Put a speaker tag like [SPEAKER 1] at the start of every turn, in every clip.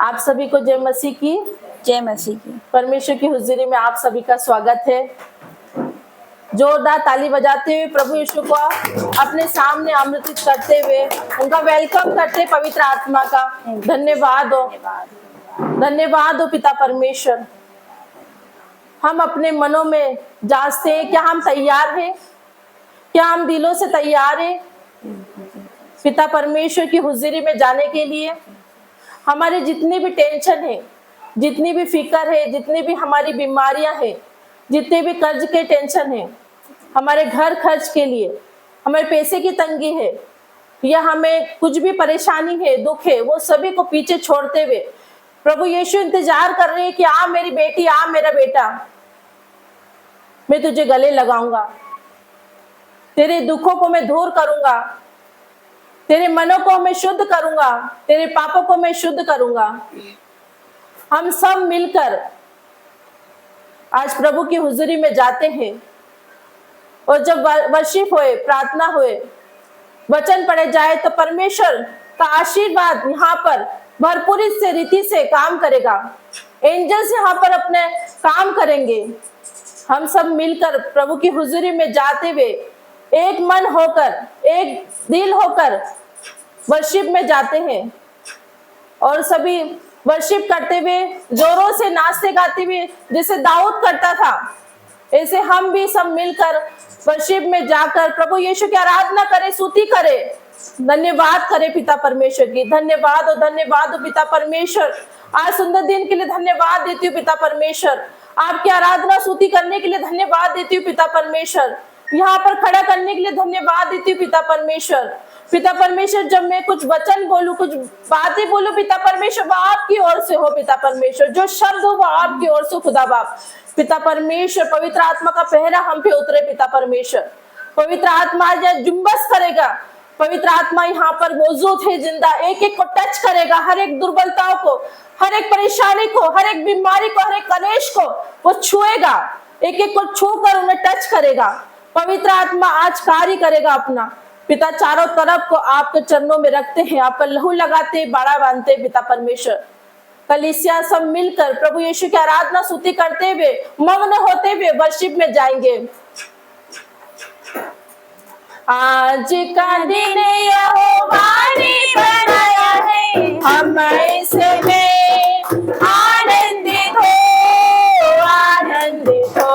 [SPEAKER 1] आप सभी को जय मसीह की।
[SPEAKER 2] जय मसीह की।
[SPEAKER 1] परमेश्वर की हुजूरी में आप सभी का स्वागत है। जोरदार ताली बजाते हुए प्रभु यीशु को अपने सामने आमंत्रित करते हुए उनका वेलकम करते पवित्र आत्मा का धन्यवाद हो। धन्यवाद हो पिता परमेश्वर। हम अपने मनों में जांचते हैं, क्या हम तैयार हैं, क्या हम दिलों से तैयार हैं पिता परमेश्वर की हुजूरी में जाने के लिए। हमारे जितनी भी टेंशन है, जितनी भी फिक्र है, जितनी भी हमारी बीमारियां हैं, जितने भी कर्ज के टेंशन है, हमारे घर खर्च के लिए, हमारे पैसे की तंगी है या हमें कुछ भी परेशानी है, दुख है, वो सभी को पीछे छोड़ते हुए प्रभु यीशु इंतजार कर रहे हैं कि आ मेरी बेटी, आ मेरा बेटा, मैं तुझे गले लगाऊंगा, तेरे दुखों को मैं दूर करूंगा, तेरे मनों को मैं शुद्ध करूंगा, तेरे पापों को मैं शुद्ध करूंगा। हम सब मिलकर आज प्रभु की हुजूरी में जाते हैं और जब वर्शिप होए, प्रार्थना होए, वचन पढ़े जाए तो परमेश्वर का आशीर्वाद यहाँ पर भरपूरी से रीति से काम करेगा। एंजल्स यहाँ पर अपने काम करेंगे। हम सब मिलकर प्रभु की हुजूरी में जाते हुए एक मन होकर, एक दिल होकर वर्शिप में जाते हैं और सभी वर्शिप करते हुए जोरों से नाचते गाते हुए जैसे दाऊद करता था, ऐसे हम भी सब मिलकर वर्शिप में जाकर प्रभु यीशु की आराधना करें, स्तुति करें, धन्यवाद करें पिता परमेश्वर की। धन्यवाद हो पिता परमेश्वर। आज सुंदर दिन के लिए धन्यवाद देती हूँ पिता परमेश्वर। आपकी आराधना स्तुति करने के लिए धन्यवाद देती हूँ पिता परमेश्वर। यहाँ पर खड़ा करने के लिए धन्यवाद देती हूँ पिता परमेश्वर। पिता परमेश्वर, जब मैं कुछ वचन बोलूं, कुछ बातें बोलूं पिता परमेश्वर, वो आपकी ओर से हो पिता परमेश्वर। जो शब्द हो वो आपकी ओर से खुदा बाप पिता परमेश्वर। पवित्र आत्मा का पहरा हम पे उतरे पिता परमेश्वर। पवित्र आत्मा आज जुम्बस करेगा। पवित्र आत्मा यहाँ पर मौजूद है, जिंदा, एक एक को टच करेगा, हर एक दुर्बलताओं को, हर एक परेशानी को, हर एक बीमारी को, हर एक कलेश को वो छुएगा, एक एक को छू कर उन्हें टच करेगा। पवित्र आत्मा आज कार्य करेगा अपना। पिता, चारों तरफ को आपके चरणों में रखते हैं, आपका लहू लगाते, बाड़ा बांधते पिता परमेश्वर। कलीसिया सब मिलकर प्रभु यीशु की आराधना स्तुति करते हुए, मग्न होते हुए वर्शिप में जाएंगे। आज का दिन यहोवा ने बनाया है, हम इसमें आनंदित हो, आनंदित हो।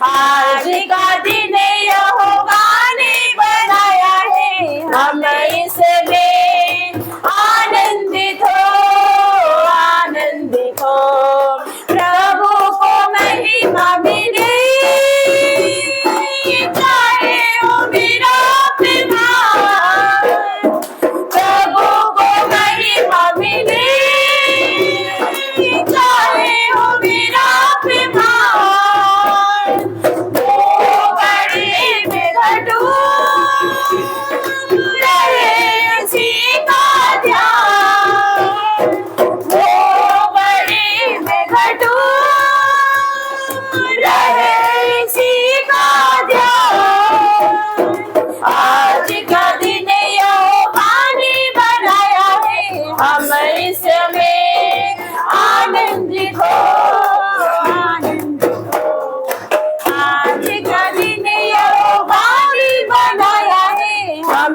[SPEAKER 1] आज का दिन यहोवा ने बनाया है, हम इसमें आनंदित हो, आनंदित हो। प्रभु को महिमा मिले, चाहे हो मेरा विभाग। प्रभु को महिमा मिले, चाहे हो मेरा विभाग। वो बड़े में घटू रहे उसी का ध्यान, वो बड़े में घटू रहे उसी का ध्यान। आज का दिन यहोवा ने बनाया है, हम इसमें आनंदित हो, आनंदित हो। आज का दिन यहोवा ने बनाया है, हम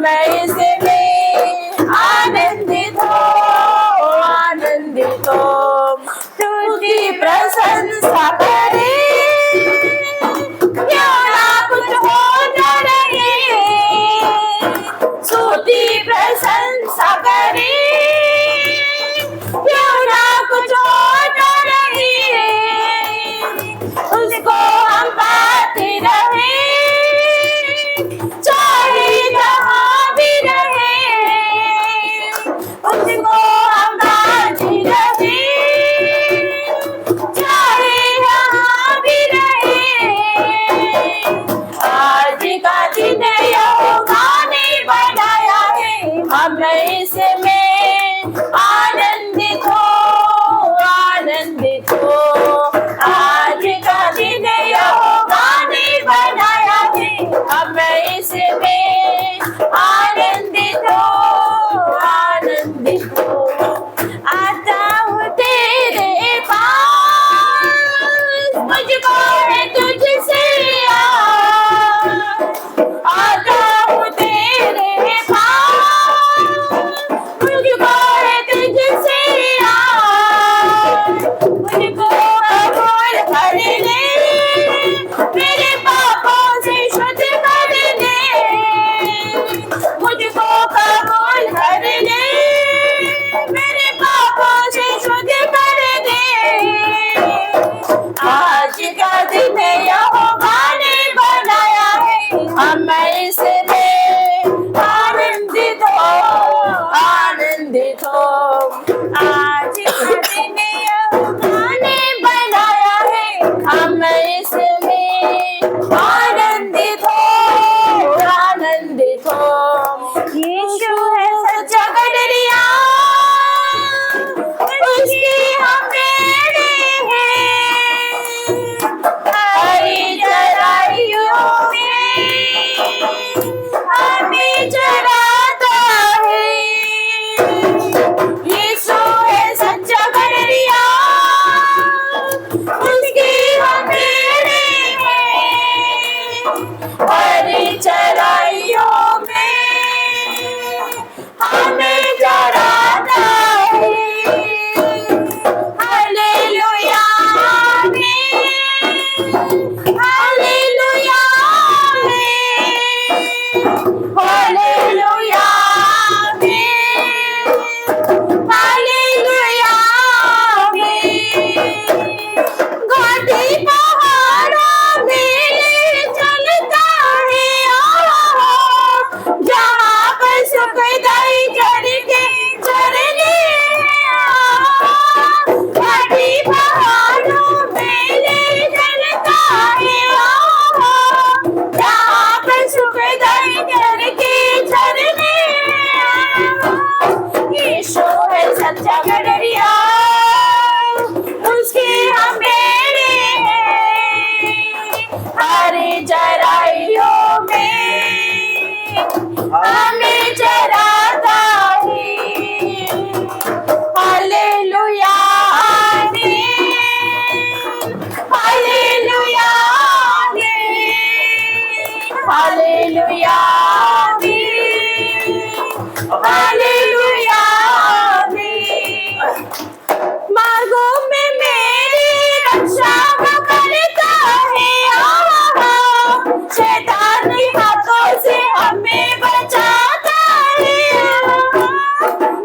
[SPEAKER 1] हालेलुया आमीन, हालेलुया आमीन। मार्गों में मेरी रक्षा वो करता है, शैतान के हाथों से हमें बचाता है।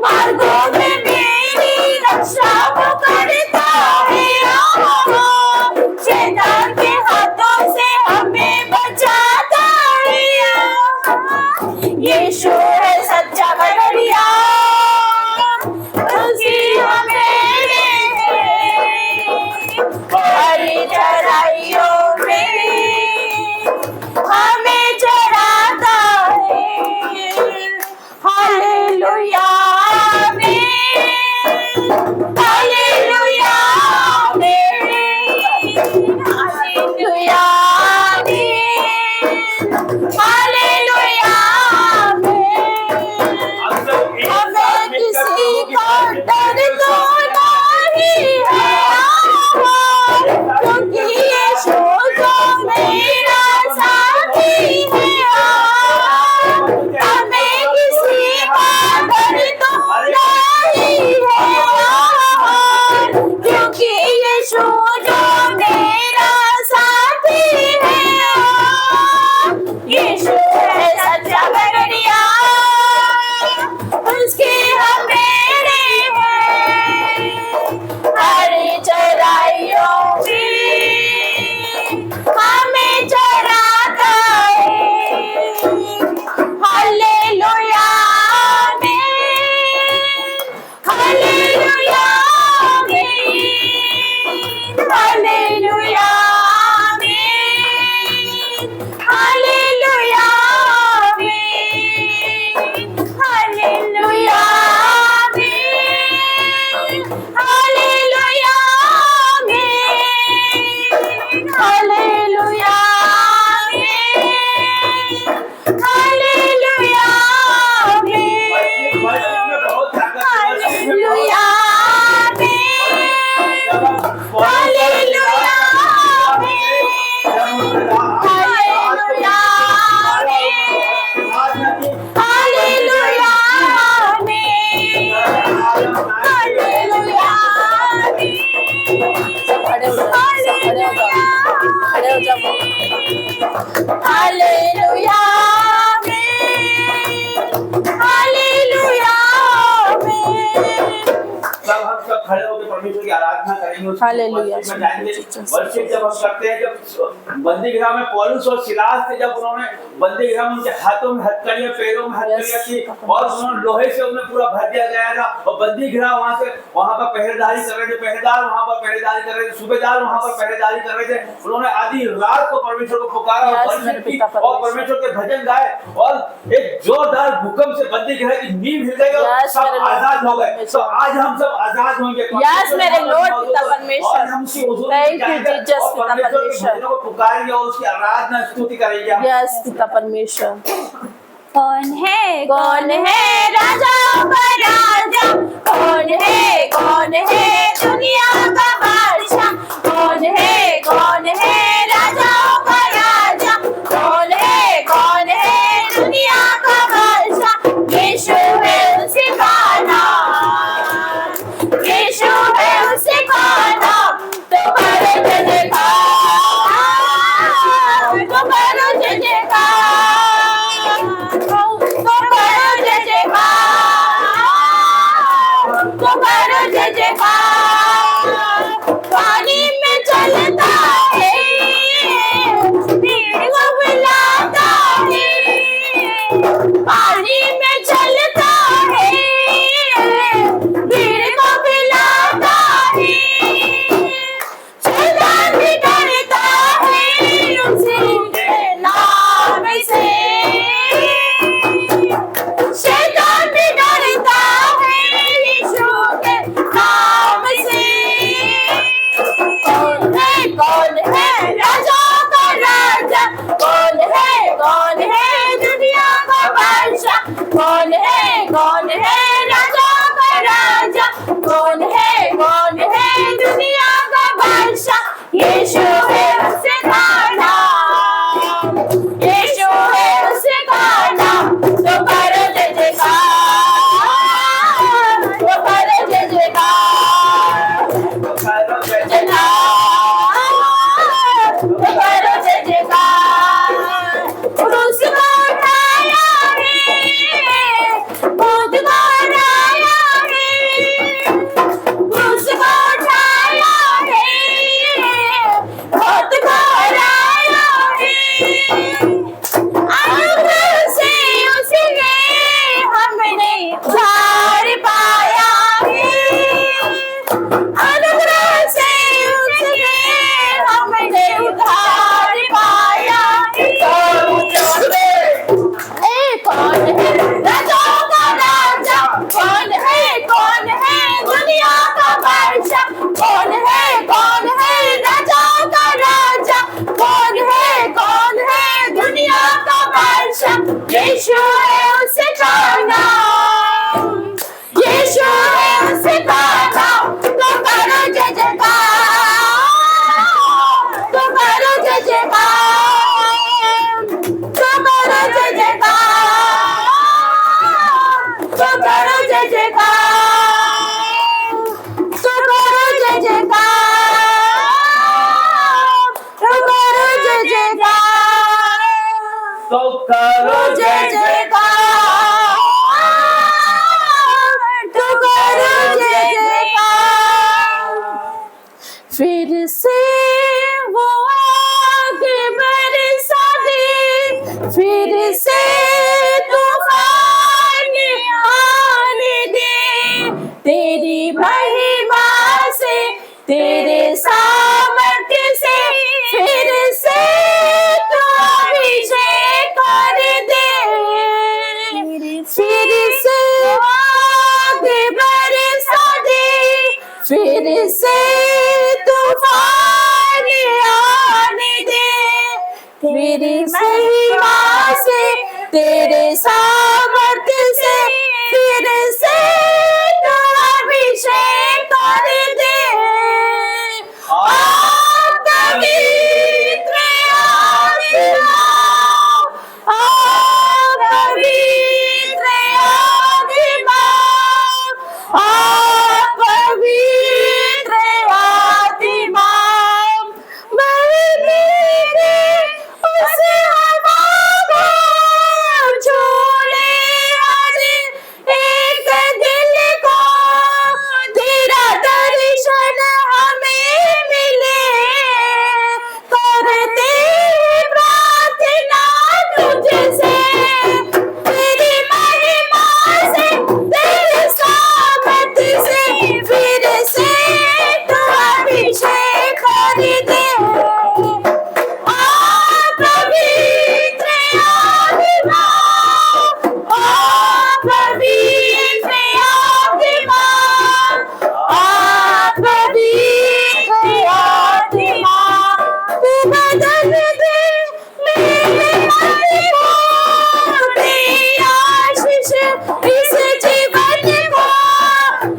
[SPEAKER 1] मार्गों में मेरी रक्षा वो करता है, शैतान के हाथों से हमें बचाता है। यीशु है सच्चा गड़रिया, उसकी हमें हरी चराइयों में हमें चराता है। हालेलुया आमीन, हालेलुया आमीन, हालेलुया आमीन, हालेलुया आमीन। हमें किसी का डर तो नहीं है, क्योंकि यीशु तो मेरा साथी है। हमें किसी का डर तो नहीं है, क्योंकि यीशु जो मेरा साथी है। यीशु है सच्चा गड़रिया, उसकी हम मेरे हैं। हरी चराइयों में हमें चराता है। हालेलुया आमीन, हालेलुया आमीन, हालेलुया आमीन, हालेलुया आमीन, हालेलुया आमीन, हालेलुया आमीन, हालेलुया आमीन, हालेलुया आमीन, हालेलुया आमीन, हालेलुया आमीन, हालेलुया आमीन, हालेलुया आमीन, हालेलुया आमीन। सब खड़े हो जाओ, सब खड़े हो जाओ, खड़े हो जाओ। हालेलुया आमीन, हालेलुया आमीन।
[SPEAKER 2] सब खड़े होकर परमेश्वर की आराधना करेंगे।
[SPEAKER 1] हालेलुया।
[SPEAKER 2] वर्शिप जब हम करते हैं, जब बंदी गृह में पौलुस और सिलास थे, जब उन्होंने बंदी गृह में उनके हाथों में हथकड़ियां, पैरों में हथकड़ियां थी और उन्होंने लोहे से उन्हें पूरा भर दिया गया था और बंदी गृह वहां पर पहरेदारी कर रहे थे, पहरेदार वहां पर पहरेदारी कर रहे थे, सूबेदार वहां पर पहरेदारी कर रहे थे। उन्होंने आधी रात को परमेश्वर को पुकारा और वर्शिप की और परमेश्वर के भजन गाए और एक जोरदार भूकंप से बंदी गृह की नींव हिल गई और सब आजाद हो गए। तो आज हम सब आजाद होंगे।
[SPEAKER 1] यस मेरे लॉर्ड पिता परमेश्वर, थैंक यू जीसस पिता परमेश्वर,
[SPEAKER 2] को पुकारेंगे और उसकी आराधना स्तुति करेंगे।
[SPEAKER 1] यस पिता परमेश्वर।
[SPEAKER 3] कौन है
[SPEAKER 1] राजाओं का राजा, कौन है दुनिया का बादशाह, कौन है राजाओं का राजा, कौन है दुनिया का बादशाह। यीशु है उसी का नाम, यीशु है उसी का नाम। तो करो जय जयकार, तो करो जय जयकार, तो करो जय जयकार, तो करो जय जयकार। पानी में चलता है, भीड़ को बुलाता है, पानी में चलता है, भीड़ को बुलाता है। शैतान भी डरता है उसी नाम से, शैतान भी डरता है यीशु के नाम से। कौन है राजा का राजा, कौन है दुनिया का बादशाह, कौन है राजा का राजा, कौन है दुनिया का बादशाह। यीशु है उसका नाम, यीशु है उसका यीशु है उसका नाम, यीशु है उसका नाम। तो करो जय जयकार, तो करो जय जयकार, तो करो जय जयकार, तो करो जय जयकार, तो करो जय जयकार, तो करो जय जयकार,
[SPEAKER 2] तो करो
[SPEAKER 1] जय जयकार, तो करो जय जयकार। फिर से वो आगे बरसा दे, फिर से तूफान आने दे, तेरी महिमा से, तेरे सामर्थ्य से, फिर से तू अभिषेक कर दे, फिर से आगे बरसा दे, फिर से तूफान आने दे, तेरी महिमा से, तेरे सामर्थ्य से, फिर से तू अभिषेक कर दे। पवित्र आत्मा, पवित्र आत्मा, पवित्र आत्मा, मैंने उस हवा को छोड़े, आज एक दिल को तेरा दर्शन हमें मिले, करते प्रार्थना तुझसे, तेरी महिमा से, तेरे सामर्थ्य से, फिर से तू अभिषेक कर दे। पवित्र आत्मा, पवित्र आत्मा, पवित्र आत्मा, तू बदल दे मेरे मन को, दे आशीष इस जीवन को,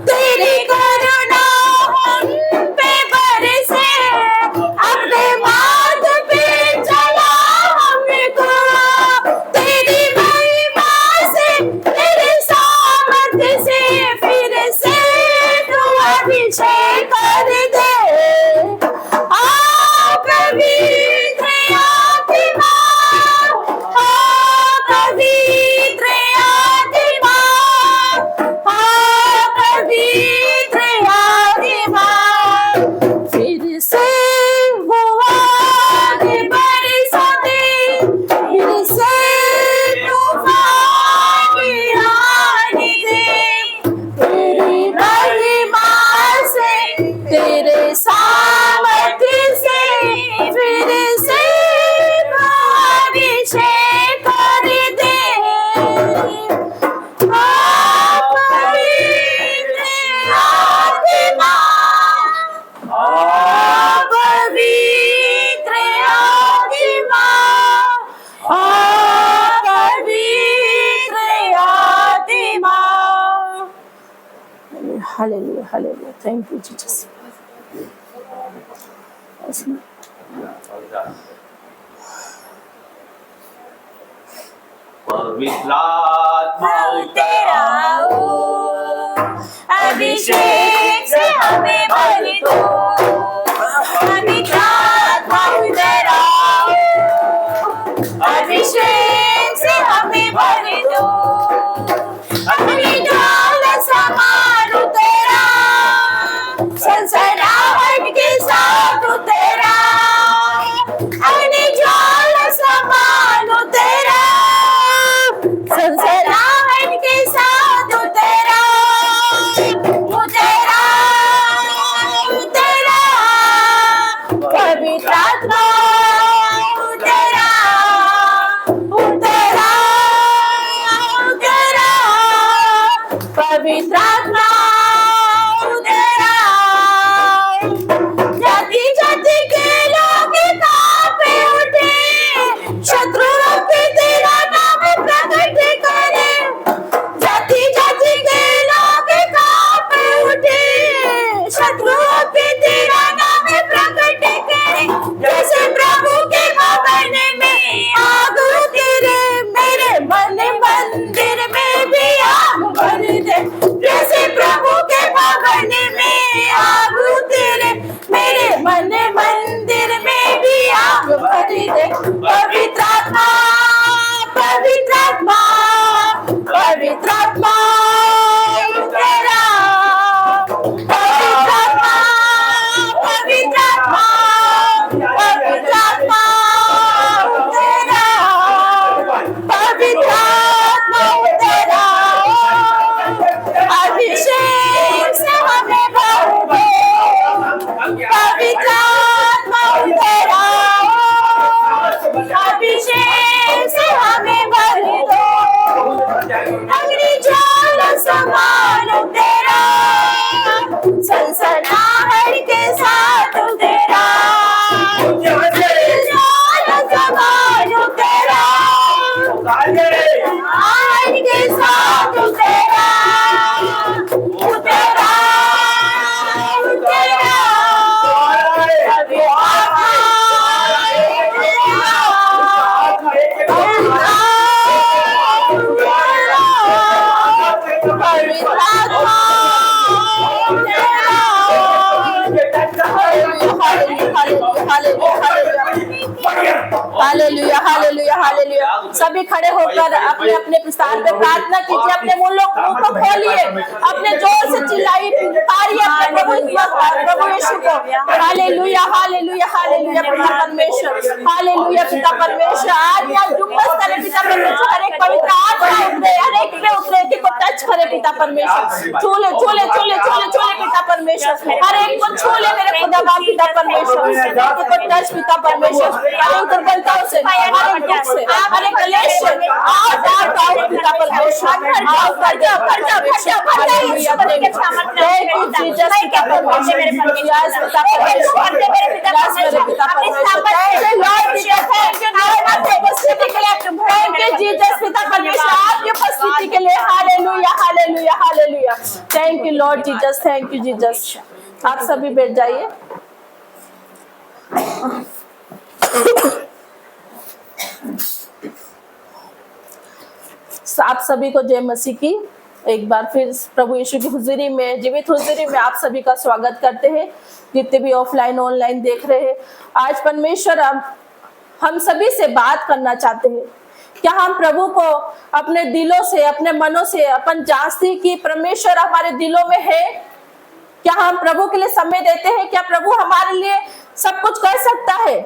[SPEAKER 1] तेरी करुणा हम पे बरसे, अपने माथ पे चला हमको, तेरी महिमा से, तेरे सामर्थ्य से, फिर से तू अभिषेक कर दे। पवित्र आत्मा, पवित्र आत्मा, पवित्र आत्मा, फिर से वो आगे बरसा दे, फिर से तूफान आने दे, तेरी महिमा से, तेरे सामर्थ्य से, फिर से तू अभिषेक कर दे। पवित्र आत्मा, पवित्र आत्मा, पवित्र आत्मा। Hallelujah, hallelujah. Thank you, Jesus.
[SPEAKER 2] पवित्र आत्मा
[SPEAKER 3] उतर आओ, अभिषेक से हमें भर दो, पवित्र आत्मा उतर आओ, अभिषेक से हमें भर दो, अपनी ढाल समान उतरा, सनसनाहट के साथ उतरा, अपनी ढाल समान उतरा, सनसनाहट के साथ उतरा, उतरा, उतरा, पवित्र आत्मा उतरा, उतरा, उतरा, पवित्र आत्मा उतरा, जाति जाति के लोग कांपे उठे, शत्रुओं पे तेरा नाम प्रकट आइन के साथ तेरा तेरा तेरा
[SPEAKER 1] हालेलुया हालेलुया हालेलुया। सभी खड़े होकर अपने अपने स्थान पे प्रार्थना कीजिए, अपने मुंह को खोलिए, अपने जोर से चिल्लाइए, पुकारिए अपने प्रभु यीशु को। हालेलुया हालेलुया हालेलुया पिता परमेश्वर, हालेलुया पिता परमेश्वर। आज यहाँ जुम्मस करे पिता परमेश्वर, हर एक पवित्र आत्मा उतरे, हर एक पे उतरे, एक को टच करे पिता परमेश्वर। छूले छूले छूले छूले छूले पिता परमेश्वर, हर एक को छूले मेरे खुदा बाप पिता परमेश्वर, एक को टच पिता परमेश्वर, हर एक दुर्बलताओं से, हर एक दुख से, हर एक क्लेश से आओ पिता परमेश्वर, आओ कर जाओ थैंक यू जीसस पिता परमेश्वर, यस पिता परमेश्वर, यस मेरे पिता परमेश्वर, thank you Lord Jesus, thank you Lord आपकी उपस्थिति के लिए, थैंक यू जीसस पिता परमेश्वर आपकी उपस्थिति के लिए। Hallelujah hallelujah hallelujah, thank you Lord Jesus, thank you Jesus. आप सभी बैठ जाइए। आप सभी को जय मसीह की। एक बार फिर प्रभु यीशु की हुजूरी में, जीवित हुजूरी में आप सभी का स्वागत करते हैं, जितने भी ऑफलाइन ऑनलाइन देख रहे हैं। आज परमेश्वर हम सभी से बात करना चाहते हैं। क्या हम प्रभु को अपने दिलों से, अपने मनों से अपन जांचते कि परमेश्वर हमारे दिलों में है? क्या हम प्रभु के लिए समय देते हैं? क्या प्रभु हमारे लिए सब कुछ कर सकता है?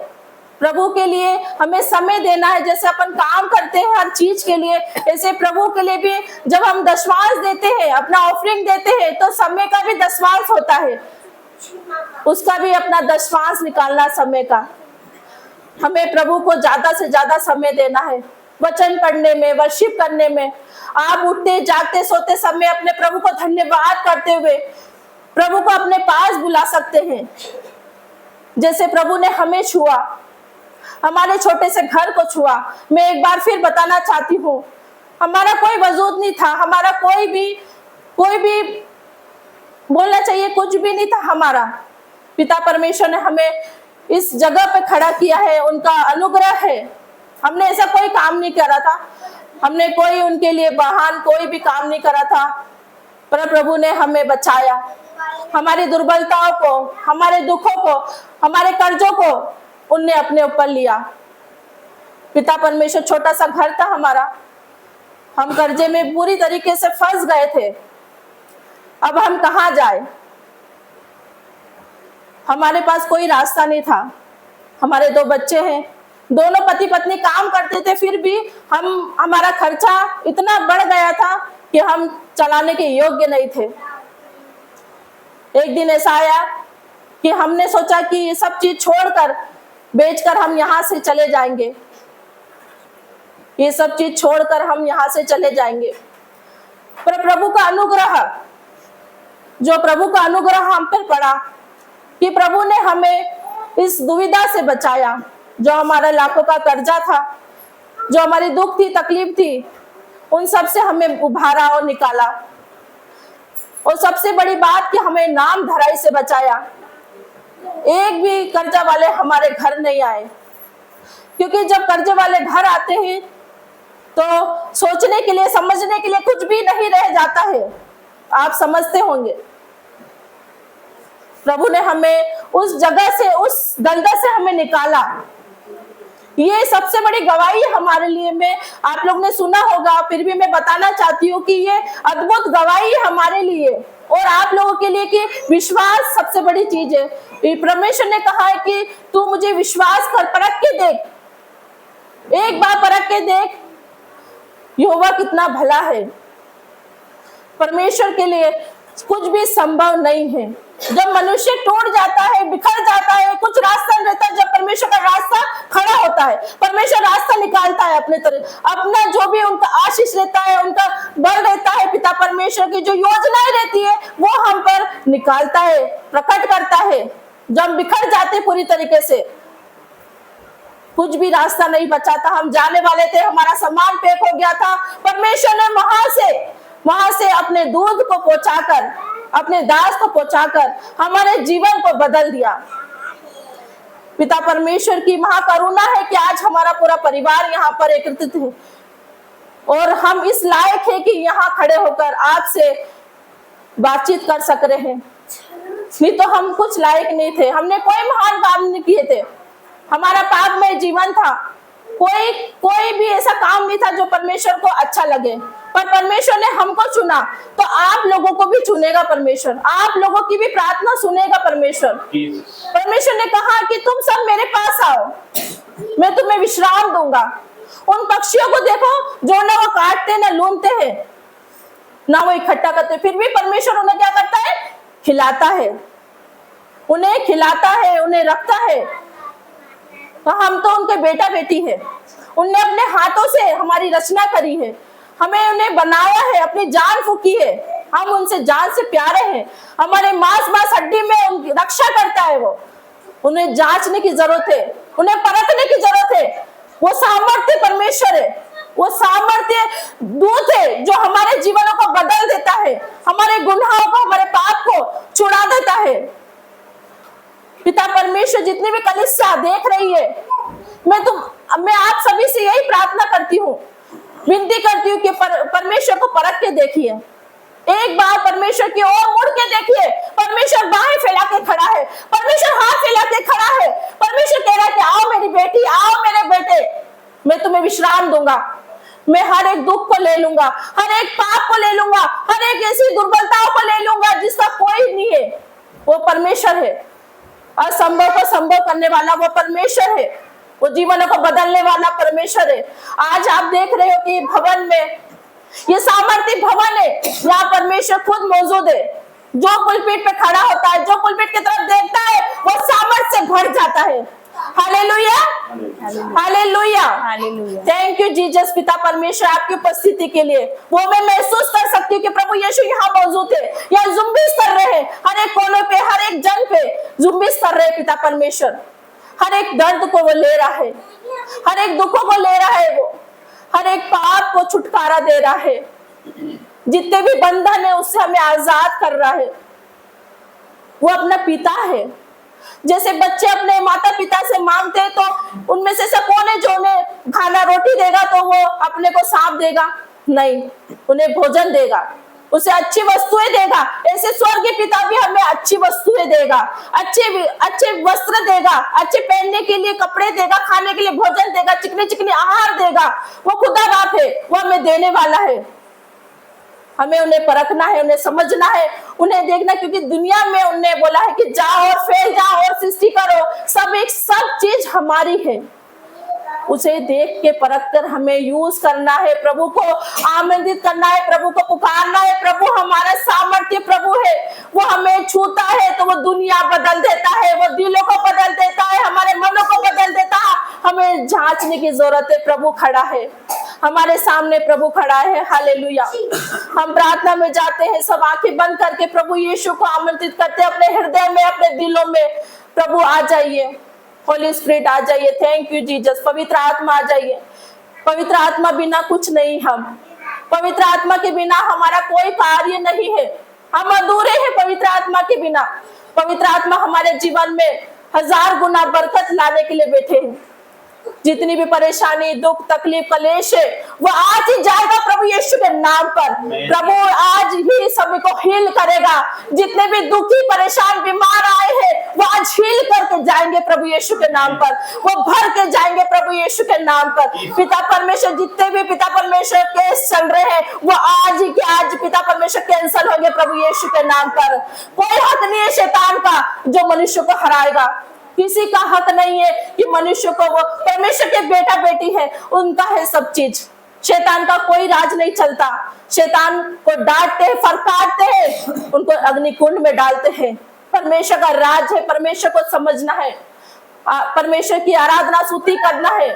[SPEAKER 1] प्रभु के लिए हमें समय देना है। जैसे अपन काम करते हैं हर चीज के लिए, ऐसे प्रभु के लिए भी जब हम दशमांश देते हैं, अपना ऑफरिंग देते हैं, तो समय का भी दशमांश होता है, उसका भी अपना दशमांश निकालना समय का। हमें प्रभु को ज्यादा से ज्यादा समय देना है, वचन पढ़ने में, वर्शिप करने में। आप उठते जागते सोते समय अपने प्रभु को धन्यवाद करते हुए प्रभु को अपने पास बुला सकते हैं। जैसे प्रभु ने हमें छुआ, हमारे छोटे से घर को छुआ। मैं एक बार फिर बताना चाहती हूँ, हमारा कोई वजूद नहीं था, हमारा कोई भी बोलना चाहिए कुछ भी नहीं था हमारा। पिता परमेश्वर ने हमें इस जगह पे खड़ा किया है, उनका अनुग्रह है। हमने ऐसा कोई काम नहीं करा था, हमने कोई उनके लिए बहान कोई भी काम नहीं करा था, पर प्रभु ने हमें बचाया। हमारी दुर्बलताओं को, हमारे दुखों को, हमारे कर्जों को उनने अपने ऊपर लिया। पिता परमेश्वर, छोटा सा घर था हमारा, हम कर्जे में पूरी तरीके से फंस गए थे। अब हम कहाँ जाए? हमारे पास कोई रास्ता नहीं था। हमारे 2 बच्चे हैं, दोनों पति पत्नी काम करते थे, फिर भी हमारा खर्चा इतना बढ़ गया था कि हम चलाने के योग्य नहीं थे। एक दिन ऐसा आया कि हमने सोचा कि ये सब चीज छोड़कर, बेचकर हम यहाँ से चले जाएंगे, ये सब चीज छोड़कर हम यहाँ से चले जाएंगे। पर प्रभु का अनुग्रह, जो प्रभु का अनुग्रह हम पर पड़ा कि प्रभु ने हमें इस दुविधा से बचाया। जो हमारा लाखों का कर्जा था, जो हमारी दुख थी, तकलीफ थी, उन सब से हमें उभारा और निकाला। और सबसे बड़ी बात कि हमें नाम धराई से बचाया। एक भी कर्जा वाले हमारे घर नहीं आए, क्योंकि जब कर्जे वाले घर आते हैं तो सोचने के लिए, समझने के लिए कुछ भी नहीं रह जाता है। आप समझते होंगे, प्रभु ने हमें उस जगह से, उस दलदल से हमें निकाला। ये सबसे बड़ी गवाही हमारे लिए। मैं, आप लोग ने सुना होगा, फिर भी मैं बताना चाहती हूँ कि ये अद्भुत गवाही हमारे लिए और आप लोगों के लिए कि विश्वास सबसे बड़ी चीज है। परमेश्वर ने कहा है कि तू मुझे विश्वास कर, परख के देख, एक बार परख के देख यहोवा कितना भला है। परमेश्वर के लिए कुछ भी संभव नहीं है। जब मनुष्य टूट जाता है, बिखर जाता है, कुछ रास्ता नहीं रहता, जब परमेश्वर का रास्ता खड़ा होता है, परमेश्वर रास्ता निकालता है अपने तरफ। अपना जो भी उनका आशीष रहता है, उनका बल रहता है, पिता परमेश्वर की जो योजनाएं रहती है वो हम पर निकालता है, प्रकट करता है। जब बिखर जाते पूरी तरीके से, कुछ भी रास्ता नहीं बचा था, हम जाने वाले थे, हमारा सामान पैक हो गया था। परमेश्वर ने वहां से अपने दूध को पहुंचाकर, अपने दास को पहुंचाकर हमारे जीवन को बदल दिया। पिता परमेश्वर की महाकरुणा है कि आज हमारा पूरा परिवार यहाँ पर एकत्रित है और हम इस लायक है कि यहाँ खड़े होकर आपसे बातचीत कर सक रहे हैं। नहीं तो हम कुछ लायक नहीं थे, हमने कोई महान काम नहीं किए थे, हमारा पापमय जीवन था, कोई भी ऐसा काम नहीं था जो परमेश्वर को अच्छा लगे। पर परमेश्वर ने हमको चुना तो आप लोगों को भी चुनेगा परमेश्वर, आप लोगों की भी प्रार्थना सुनेगा परमेश्वर। परमेश्वर ने कहा कि तुम सब मेरे पास आओ, मैं तुम्हें विश्राम दूंगा। उन पक्षियों को देखो जो ना वो काटते ना लूनते हैं ना वो इकट्ठा करते, फिर भी परमेश्वर उन्हें क्या करता है? खिलाता है, उन्हें खिलाता है, उन्हें रखता है। तो हम तो उनके बेटा बेटी है, उनने अपने हाथों से हमारी रचना करी है, हमें उन्हें बनाया है, अपनी जान फूकी है, हम उनसे जान से प्यारे हैं, हमारे मांस हड्डी में उनकी रक्षा करता है वो। उन्हें जांचने की जरूरत है, उन्हें परखने की जरूरत है। वो सामर्थ्य परमेश्वर है, वो सामर्थ्य दूत है जो हमारे जीवनों को बदल देता है, हमारे गुनाहों को, हमारे पाप को छुड़ा देता है। पिता परमेश्वर जितनी भी कलीसिया देख रही है, मैं आप सभी से यही प्रार्थना करती हूँ, विनती करती हूँ कि परमेश्वर को परख के देखिए, एक बार परमेश्वर की ओर मुड़ के देखिए। परमेश्वर बाहें फैला के खड़ा है, परमेश्वर हाथ फैला के खड़ा है, परमेश्वर कह रहा है कि आओ मेरी बेटी, आओ मेरे बेटे, मैं तुम्हें विश्राम दूंगा, मैं हर एक दुख को ले लूंगा, हर एक पाप को ले लूंगा, हर एक ऐसी दुर्बलताओं को ले लूंगा जिसका कोई नहीं है। वो परमेश्वर है, असंभव को संभव करने वाला वो परमेश्वर है, वो जीवनों को बदलने वाला परमेश्वर है। आज आप देख रहे हो कि भवन में, ये सामर्थ्य भवन है, यहाँ परमेश्वर खुद मौजूद है। जो पुलपिट पे खड़ा होता है, जो पुलपिट की तरफ देखता है, वो सामर्थ्य से भर जाता है। Hallelujah, hallelujah, hallelujah. Thank you Jesus. पिता परमेश्वर आपकी उपस्थिति के लिए वो मैं महसूस कर सकती हूँ कि प्रभु यीशु यहाँ मौजूद है, यहाँ जुम्बिश कर रहे हैं, हर एक कोने पे, हर एक जन पे जुम्बिश कर रहे हैं। पिता परमेश्वर हर एक दर्द को वो ले रहा है, हर एक दुखों को ले रहा है, वो हर एक पाप को छुटकारा दे रहा है, जितने भी बंधन है उससे हमें आजाद कर रहा है। वो अपना पिता है। जैसे बच्चे अपने माता पिता से मांगते हैं तो उनमें से कौन है जो उन्हें खाना रोटी देगा तो वो अपने को सांप देगा? नहीं, उन्हें भोजन देगा, उसे अच्छी वस्तुएं देगा। ऐसे स्वर्गीय पिता भी हमें अच्छी वस्तुएं देगा, अच्छे वस्त्र देगा, अच्छे पहनने के लिए कपड़े देगा, खाने के लिए भोजन देगा, चिकने चिकने आहार देगा। वो खुदा बाप है, वो हमें देने वाला है। हमें उन्हें परखना है, उन्हें समझना है, उन्हें देखना, क्योंकि दुनिया में उन्हें बोला है कि जाओ और फैल जाओ और सृष्टि करो, सब चीज हमारी है। उसे देख के परख कर हमें यूज करना है, प्रभु को आमंत्रित करना है, प्रभु को पुकारना है। प्रभु हमारा सामर्थ्य प्रभु है, वो हमें छूता है तो वो दुनिया बदल देता है, वो दिलों को बदल देता है, हमारे मनों को बदल देता है। हमें जांचने की जरूरत है। प्रभु खड़ा है हमारे सामने, प्रभु खड़ा है। हालेलुया। हम प्रार्थना में जाते हैं, सब आंखें बंद करके प्रभु यीशु को आमंत्रित करते हैं अपने हृदय में, अपने दिलों में। प्रभु आ जाइए, होली स्पिरिट आ जाइए। Thank you Jesus. पवित्र आत्मा आ जाइए। पवित्र आत्मा बिना कुछ नहीं, हम पवित्र आत्मा के बिना हमारा कोई कार्य नहीं है, हम अधूरे हैं पवित्र आत्मा के बिना। पवित्र आत्मा हमारे जीवन में 1000 गुना बरकत लाने के लिए बैठे हैं। जितनी भी परेशानी, दुख, तकलीफ, कलेश है, वो आज ही जाएगा प्रभु यीशु के नाम पर। प्रभु आज ही सभी को हील करेगा। जितने भी दुखी, परेशान, बीमार आए हैं, वो आज हील करके जाएंगे प्रभु यीशु के नाम पर, वो भर के जाएंगे प्रभु यीशु के नाम पर। पिता परमेश्वर, जितने भी पिता परमेश्वर केस चल रहे हैं, वो आज ही के आज पिता परमेश्वर कैंसल होंगे प्रभु यीशु के नाम पर। कोई हक नहीं है शैतान का जो मनुष्य को हराएगा। किसी का हक नहीं है कि मनुष्य को, वो परमेश्वर के बेटा बेटी है, उनका है सब चीज। शैतान का कोई राज नहीं चलता। शैतान को डांटते हैं, फरकारते हैं, उनको अग्निकुंड में डालते हैं। परमेश्वर का राज है, परमेश्वर को समझना है, परमेश्वर की आराधना स्तुति करना है।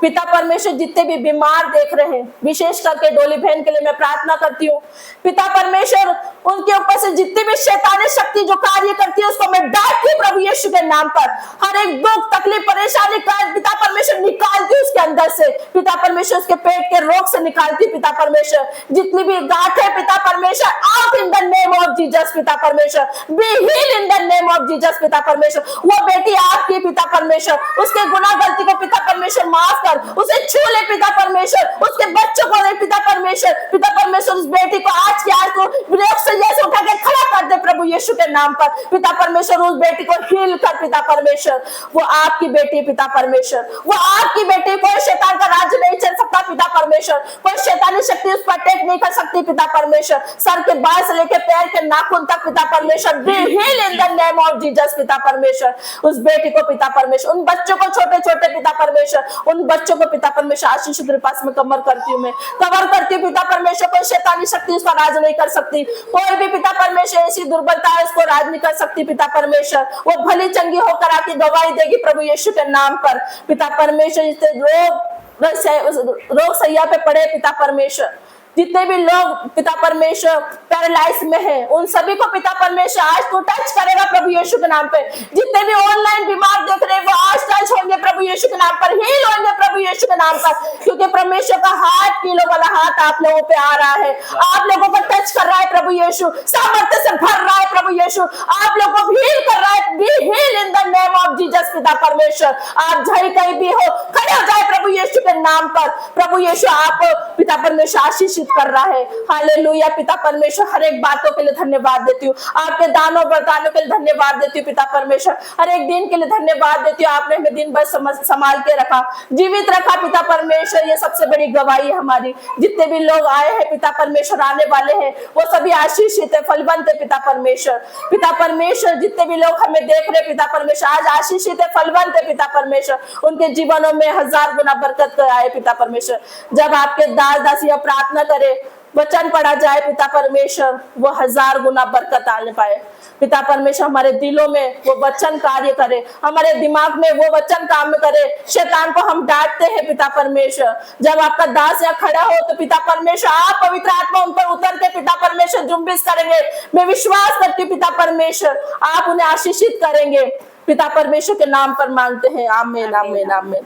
[SPEAKER 1] पिता परमेश्वर जितने भी बीमार देख रहे हैं, विशेष करके डोली बहन के लिए मैं प्रार्थना करती हूँ। पिता परमेश्वर उनके ऊपर से जितनी भी शैतानी शक्ति जो कार्य करती है उसको मैं डांटती हूँ प्रभु यीशु के नाम पर। हर एक दुख तकलीफ परेशानी का पिता परमेश्वर निकालती हूँ उसके अंदर से। पिता परमेश्वर उसके पेट के रोग से निकालती पिता परमेश्वर। जितनी भी गांठ है पिता परमेश्वर, out in the name of Jesus पिता परमेश्वर, be heal in the name of Jesus पिता परमेश्वर। वो बेटी आपकी पिता परमेश्वर, उसके गुनाह गलती को पिता परमेश्वर माफ कर, उसे छू ले पिता परमेश्वर, उसके बच्चों को ले पिता परमेश्वर। पिता परमेश्वर उस बेटी को आज की आज को विरोध से जैसे उठा के खड़ा कर दे प्रभु यीशु के नाम पर। पिता परमेश्वर उस बेटी को हील कर पिता परमेश्वर। वो आपकी बेटी पिता परमेश्वर, वो आपकी बेटी। कोई शैतान का राज्य नहीं चल सकता पिता परमेश्वर, कोई शैतानी शक्ति उस पर अटैक नहीं कर सकती पिता परमेश्वर। सर के बाल से लेकर पैर के नाखून तक पिता परमेश्वर, be heal in the name of Jesus पिता परमेश्वर। उस बेटी को पिता परमेश्वर, उन बच्चों को छोटे छोटे पिता परमेश्वर, उन बच्चों को पिता परमेश्वर आशीष तेरे पास में कवर करती हूँ, मैं कवर करती हूँ पिता परमेश्वर। कोई शैतानी शक्ति उसका राज नहीं कर सकती, कोई भी पिता परमेश्वर ऐसी दुर्बलता है उसको राज नहीं कर सकती पिता परमेश्वर। वो भली चंगी होकर आके गवाही देगी प्रभु यीशु के नाम पर पिता परमेश्वर। जिससे रोग सैया पे पड़े पिता परमेश्वर, जितने भी लोग पिता परमेश्वर पैरालाइज में हैं, उन सभी को पिता परमेश्वर आज तो टच करेगा प्रभु यीशु के नाम पे। जितने भी ऑनलाइन बीमार देख रहे हैं वो आज टच होंगे प्रभु यीशु के नाम पर, हील होंगे प्रभु यीशु के नाम पर, क्योंकि परमेश्वर का हाथ किलो वाला हाथ आप लोगों पे आ रहा है, आप लोगों को टच कर रहा है प्रभु यीशु, सामर्थ्य से भर रहा है प्रभु यीशु, आप लोगों को हील कर रहा है। Be heal in the name of Jesus पिता परमेश्वर। आप जहाँ कहीं भी हो खड़े हो जाए प्रभु यीशु के नाम पर। प्रभु यीशु आप पिता परमेश्वर आशीषित कर रहा है। हालेलुया पिता परमेश्वर। हर एक बातों के लिए धन्यवाद देती हूँ, आपके दानों वरदानों के लिए धन्यवाद देती हूँ पिता परमेश्वर। हर एक दिन के लिए धन्यवाद देती हूँ, आपने हमें दिन भर संभाल के रखा, जीवित रखा पिता परमेश्वर। ये सबसे बड़ी गवाही है हमारी। जितने भी लोग आए हैं पिता परमेश्वर, आने वाले हैं, वो सभी आशीषित है, फलवंत है पिता परमेश्वर। पिता परमेश्वर जितने भी लोग हमें देख रहे पिता परमेश्वर आज आशीषित है, फलवंत है पिता परमेश्वर। उनके जीवनों में 1000 गुना बरकत कर आए पिता परमेश्वर। जब आपके दास दासियां प्रार्थना करे, वचन पढ़ा जाए पिता परमेश्वर, वो 1000 गुना बरकत आने पाए पिता परमेश्वर। हमारे दिलों में वो वचन कार्य करे, हमारे दिमाग में वो वचन काम करे। शैतान को हम डांटते हैं पिता परमेश्वर। जब आपका दास यहाँ खड़ा हो तो पिता परमेश्वर आप पवित्र आत्मा उन पर उतर के पिता परमेश्वर जुम्बिश करेंगे। मैं विश्वास करती हूँ पिता परमेश्वर आप उन्हें आशीषित करेंगे। पिता परमेश्वर के नाम पर मांगते हैं, आमीन आमीन आमीन।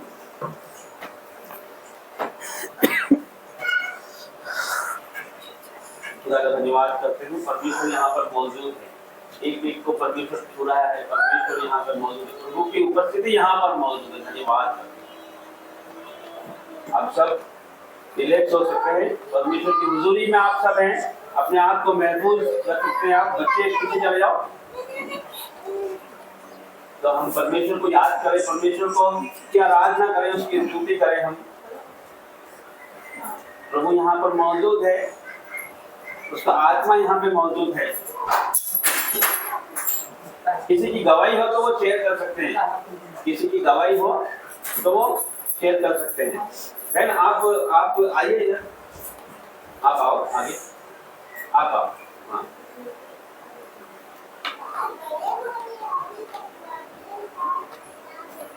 [SPEAKER 2] खुदा का धन्यवाद करते हैं। परमेश्वर यहाँ पर मौजूद है, एक एक को परमेश्वर छुड़ाया है, परमेश्वर यहाँ पर मौजूद है, प्रभु की उपस्थिति यहाँ पर मौजूद है। धन्यवाद। आप सब रिलैक्स हो सकते हैं, परमेश्वर की हुजूरी में आप सब हैं, अपने आप को महफूज रख सकते हैं। आप बच्चे पीछे चले जाओ, तो हम परमेश्वर को याद करें, परमेश्वर को की आराधना करें, उसकी स्तुति करें। हम प्रभु यहाँ पर मौजूद है, उसका आत्मा यहाँ पे मौजूद है। किसी की गवाही हो तो वो शेयर कर सकते हैं, किसी की गवाही हो तो वो शेयर कर सकते हैं। बहन आप आइए इधर, आप आओ आगे, आप आओ। हाँ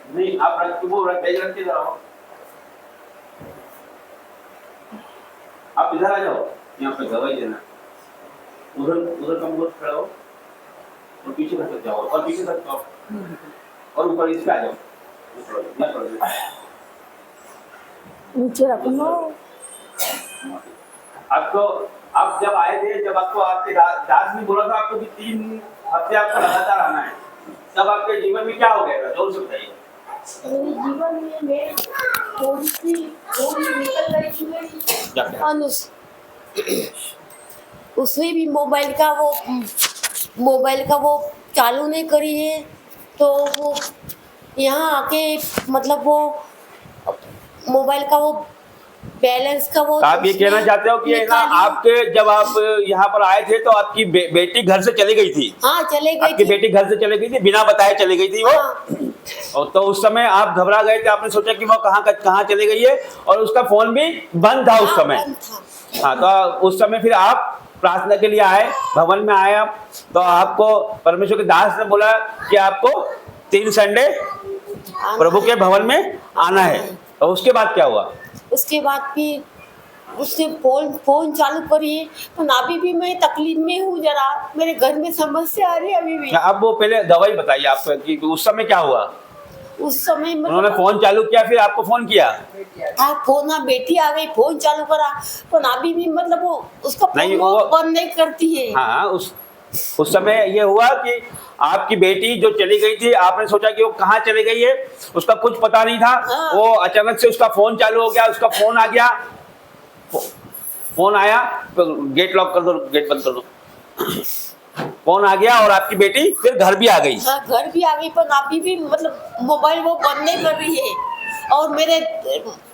[SPEAKER 2] नहीं, आप बैग रख के इधर आओ, आप इधर आ जाओ, यहाँ पे गवाही देना। उधर का मुंह खड़ा हो और पीछे रख जाओ, और पीछे रख जाओ, और ऊपर इस पे आ जाओ,
[SPEAKER 1] नीचे रखो।
[SPEAKER 2] आपको आप जब आए थे, जब आपको आपके दास ने बोला था आपको कि 3 हफ्ते आपको लगातार आना है, तब आपके जीवन में क्या हो गया था? जोर से बताइए।
[SPEAKER 3] मेरे जीवन में मैं थोड़ी सी निकल रही थी मेरी अनुस, उसमें भी मोबाइल का वो चालू नहीं करी है, तो वो यहाँ आके मतलब वो मोबाइल का वो बैलेंस का वो।
[SPEAKER 2] आप ये कहना चाहते हो कि ना आपके जब आप यहाँ पर आए थे तो आपकी बेटी घर से चली गई थी?
[SPEAKER 3] हाँ चले गई।
[SPEAKER 2] आपकी बेटी घर से चली गई थी, बिना बताए चली गई थी वो।
[SPEAKER 3] हाँ।
[SPEAKER 2] और तो उस समय आप घबरा गए थे, आपने सोचा कि वो कहाँ चली गई है, और उसका फोन भी बंद था उस समय। हाँ, तो उस समय फिर आप प्रार्थना के लिए आए, भवन में आए आप, तो आपको परमेश्वर के दास ने बोला कि आपको 3 संडे प्रभु के भवन में आना है। और उसके बाद क्या हुआ?
[SPEAKER 3] उसके बाद फिर उसने फोन चालू करी, तो अभी भी मैं तकलीफ में हूँ, जरा मेरे घर में समस्या आ रही है अभी भी।
[SPEAKER 2] अब वो पहले दवाई बताइए आप कि उस समय क्या हुआ?
[SPEAKER 3] उस समय
[SPEAKER 2] उन्होंने फोन चालू किया, फिर आपको फोन किया?
[SPEAKER 3] हाँ, बेटी आ गई, फोन चालू करा, तो अभी भी मतलब वो उसका
[SPEAKER 2] नहीं,
[SPEAKER 3] फोन
[SPEAKER 2] वो
[SPEAKER 3] बंद नहीं करती है।
[SPEAKER 2] हाँ, उस समय ये हुआ कि आपकी बेटी जो चली गई थी, आपने सोचा कि वो कहाँ चली गई है, उसका कुछ पता नहीं था।
[SPEAKER 3] हाँ।
[SPEAKER 2] वो अचानक से उसका फोन चालू हो गया, उसका फोन आ गया, फोन आया तो गेट लॉक कर दो, गेट बंद कर दो। फोन आ गया और आपकी बेटी फिर घर भी आ गई।
[SPEAKER 3] हाँ, घर भी आ गई, पर अभी भी मतलब मोबाइल वो बंद नहीं कर रही है। और मेरे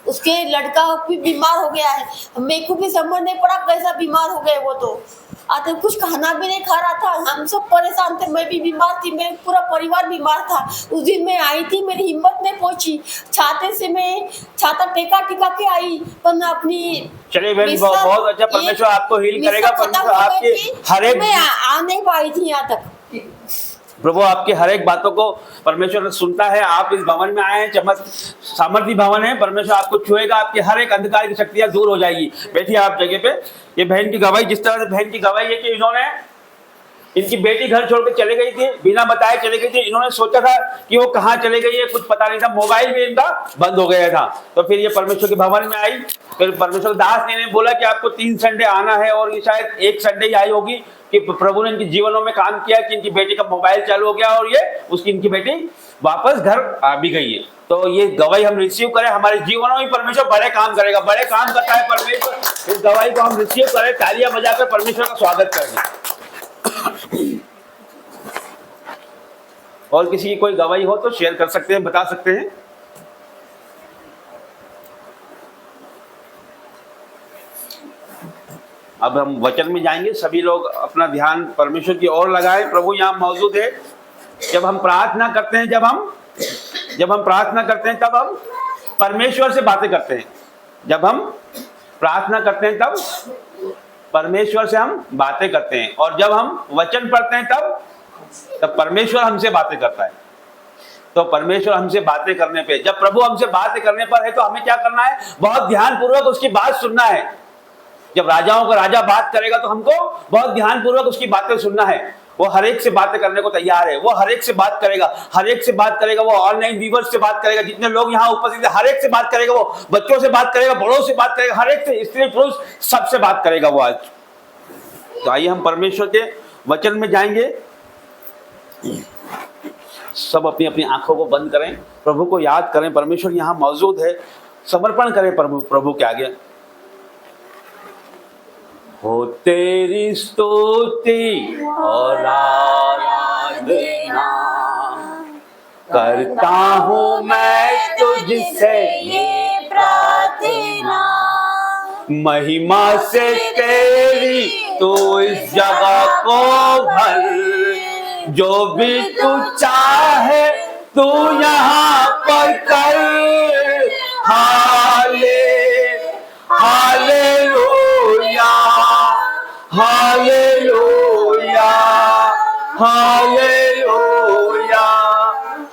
[SPEAKER 3] उसके लड़का भी बीमार हो गया है, मेरे को भी समझ नहीं पड़ा कैसा बीमार हो गए वो। तो आते कुछ खाना भी नहीं खा रहा था, हम सब परेशान थे, मैं भी बीमार थी, मेरा पूरा परिवार बीमार था। उस दिन मैं आई थी, मेरी हिम्मत नहीं पहुंची, छाते से मैं छाता टेका के आई, पर मैं अपनी
[SPEAKER 2] चलिए बहन, बहुत अच्छा, परमेश्वर आपको हील करेगा। परमेश्वर आपकी हर एक,
[SPEAKER 3] मैं आ नहीं पाई थी यहाँ तक।
[SPEAKER 2] प्रभु आपकी हर एक बातों को परमेश्वर सुनता है। आप इस भवन में आए हैं, चमक सामर्थ्य भवन है, परमेश्वर आपको छुएगा, आपकी हर एक अंधकार की शक्तियां दूर हो जाएगी। बैठिए आप जगह पे। ये बहन की गवाही, जिस तरह से बहन की गवाही है कि इन्होंने, इनकी बेटी घर छोड़कर चली गई थी, बिना बताए चली गई थी। इन्होंने सोचा था कि वो कहाँ चली गई है, कुछ पता नहीं था, मोबाइल भी इनका बंद हो गया था। तो फिर ये परमेश्वर के भवन में आई, फिर परमेश्वर दास ने बोला कि आपको 3 संडे आना है, और ये शायद 1 संडे ही आई होगी कि प्रभु ने इनके जीवनों में काम किया कि इनकी बेटी का मोबाइल चालू हो गया और ये इनकी बेटी वापस घर आ भी गई है। तो ये गवाही हम रिसीव करें, हमारे जीवनों में परमेश्वर बड़े काम करेगा, बड़े काम करता है परमेश्वर। इस गवाही को हम रिसीव करें, तालियां बजाकर परमेश्वर का स्वागत करेंगे। और किसी की कोई गवाही हो तो शेयर कर सकते हैं, बता सकते हैं। अब हम वचन में जाएंगे। सभी लोग अपना ध्यान परमेश्वर की ओर लगाएं। प्रभु यहाँ मौजूद है। जब हम प्रार्थना करते हैं, जब हम प्रार्थना करते हैं, तब हम परमेश्वर से बातें करते हैं। जब हम प्रार्थना करते हैं, तब परमेश्वर से हम बातें करते हैं। और जब हम वचन पढ़ते हैं, तब परमेश्वर हमसे बातें करता है। तो परमेश्वर हमसे बातें करने पे, जब प्रभु हमसे बातें करने पर है, तो हमें क्या करना है? बहुत ध्यानपूर्वक उसकी बात सुनना है। जब राजाओं का राजा बात करेगा तो हमको बहुत ध्यानपूर्वक उसकी बातें सुनना है। वो हर एक से बातें करने को तैयार है, वो हर एक से बात करेगा, हर एक से बात करेगा। वो ऑनलाइन व्यूअर्स से बात करेगा, जितने लोग यहाँ उपस्थित है, हर एक से बात करेगा। वो बच्चों से बात करेगा, बड़ों से बात करेगा, हर एक से, स्त्री पुरुष सबसे बात करेगा वो आज। तो आइए हम परमेश्वर के वचन में जाएंगे। सब अपनी अपनी आंखों को बंद करें, प्रभु को याद करें। परमेश्वर यहाँ मौजूद है, समर्पण करें प्रभु के आगे। हो तेरी स्तुति और आराधना करता हूँ मैं तुझसे ये प्रार्थना, महिमा से तेरी तू इस जगह को भर, जो भी तू चाहे तू यहाँ पर कर। Hallelujah, hallelujah, hallelujah,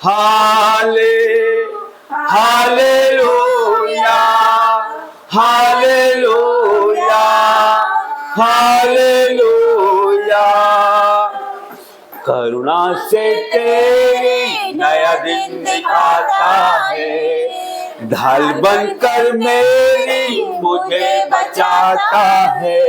[SPEAKER 2] hallelujah, hallelujah, hallelujah. करुणा से तेरी नया दिन दिखाता है, ढाल बनकर मेरी मुझे बचाता है।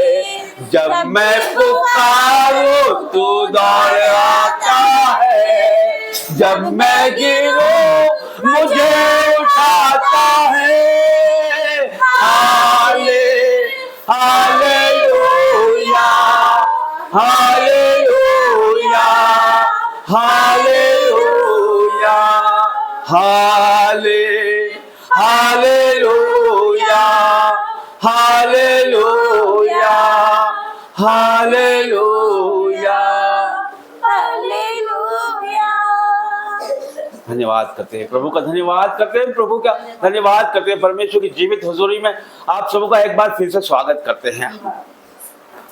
[SPEAKER 2] जब मैं पुकारूं तू दौड़ आता है, जब मैं गिरूं मुझे उठाता है। Hallelujah, hallelujah, hallelujah, hallelujah, hallelujah, hallelujah, hallelujah. धन्यवाद करते हैं प्रभु का, धन्यवाद करते हैं प्रभु का, धन्यवाद करते हैं। परमेश्वर की जीवित हुजूरी में आप सबका एक बार फिर से स्वागत करते हैं।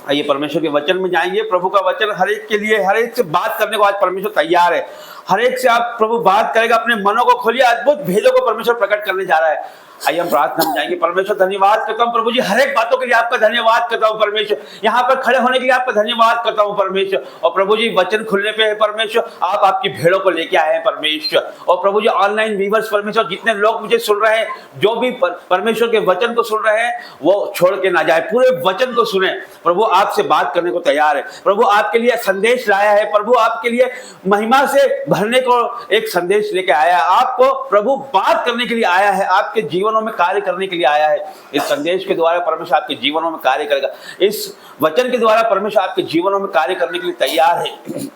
[SPEAKER 2] आइए परमेश्वर के वचन में जाएंगे। प्रभु का वचन हर एक के लिए, हर एक से बात करने को आज परमेश्वर तैयार है। हर एक से आप प्रभु बात करेगा, अपने मनों को खोलिए, अद्भुत भेदों को परमेश्वर प्रकट करने जा रहा है। आइए हम प्रार्थना में जाएंगे। परमेश्वर धन्यवाद करता हूँ प्रभु जी, हर एक बातों के लिए आपका धन्यवाद करता हूँ परमेश्वर, यहाँ पर खड़े होने के लिए आपका धन्यवाद करता हूँ परमेश्वर। और प्रभु जी वचन खुलने पे है परमेश्वर, आप आपकी भेड़ों को लेके आए हैं परमेश्वर। और प्रभु जी ऑनलाइन व्यूअर्स परमेश्वर, जितने लोग मुझे सुन रहे हैं, जो भी परमेश्वर के वचन को सुन रहे हैं, वो छोड़ के ना जाए, पूरे वचन को सुने। प्रभु आपसे बात करने को तैयार है, प्रभु आपके लिए संदेश लाया है, प्रभु आपके लिए महिमा से भरने को एक संदेश लेके आया है, आपको प्रभु बात करने के लिए आया है, आपके जीवनों में कार्य करने के लिए आया है। इस संदेश के द्वारा परमेश्वर आपके जीवनों में कार्य करेगा, इस वचन के द्वारा परमेश्वर आपके जीवनों में कार्य करने के लिए तैयार है।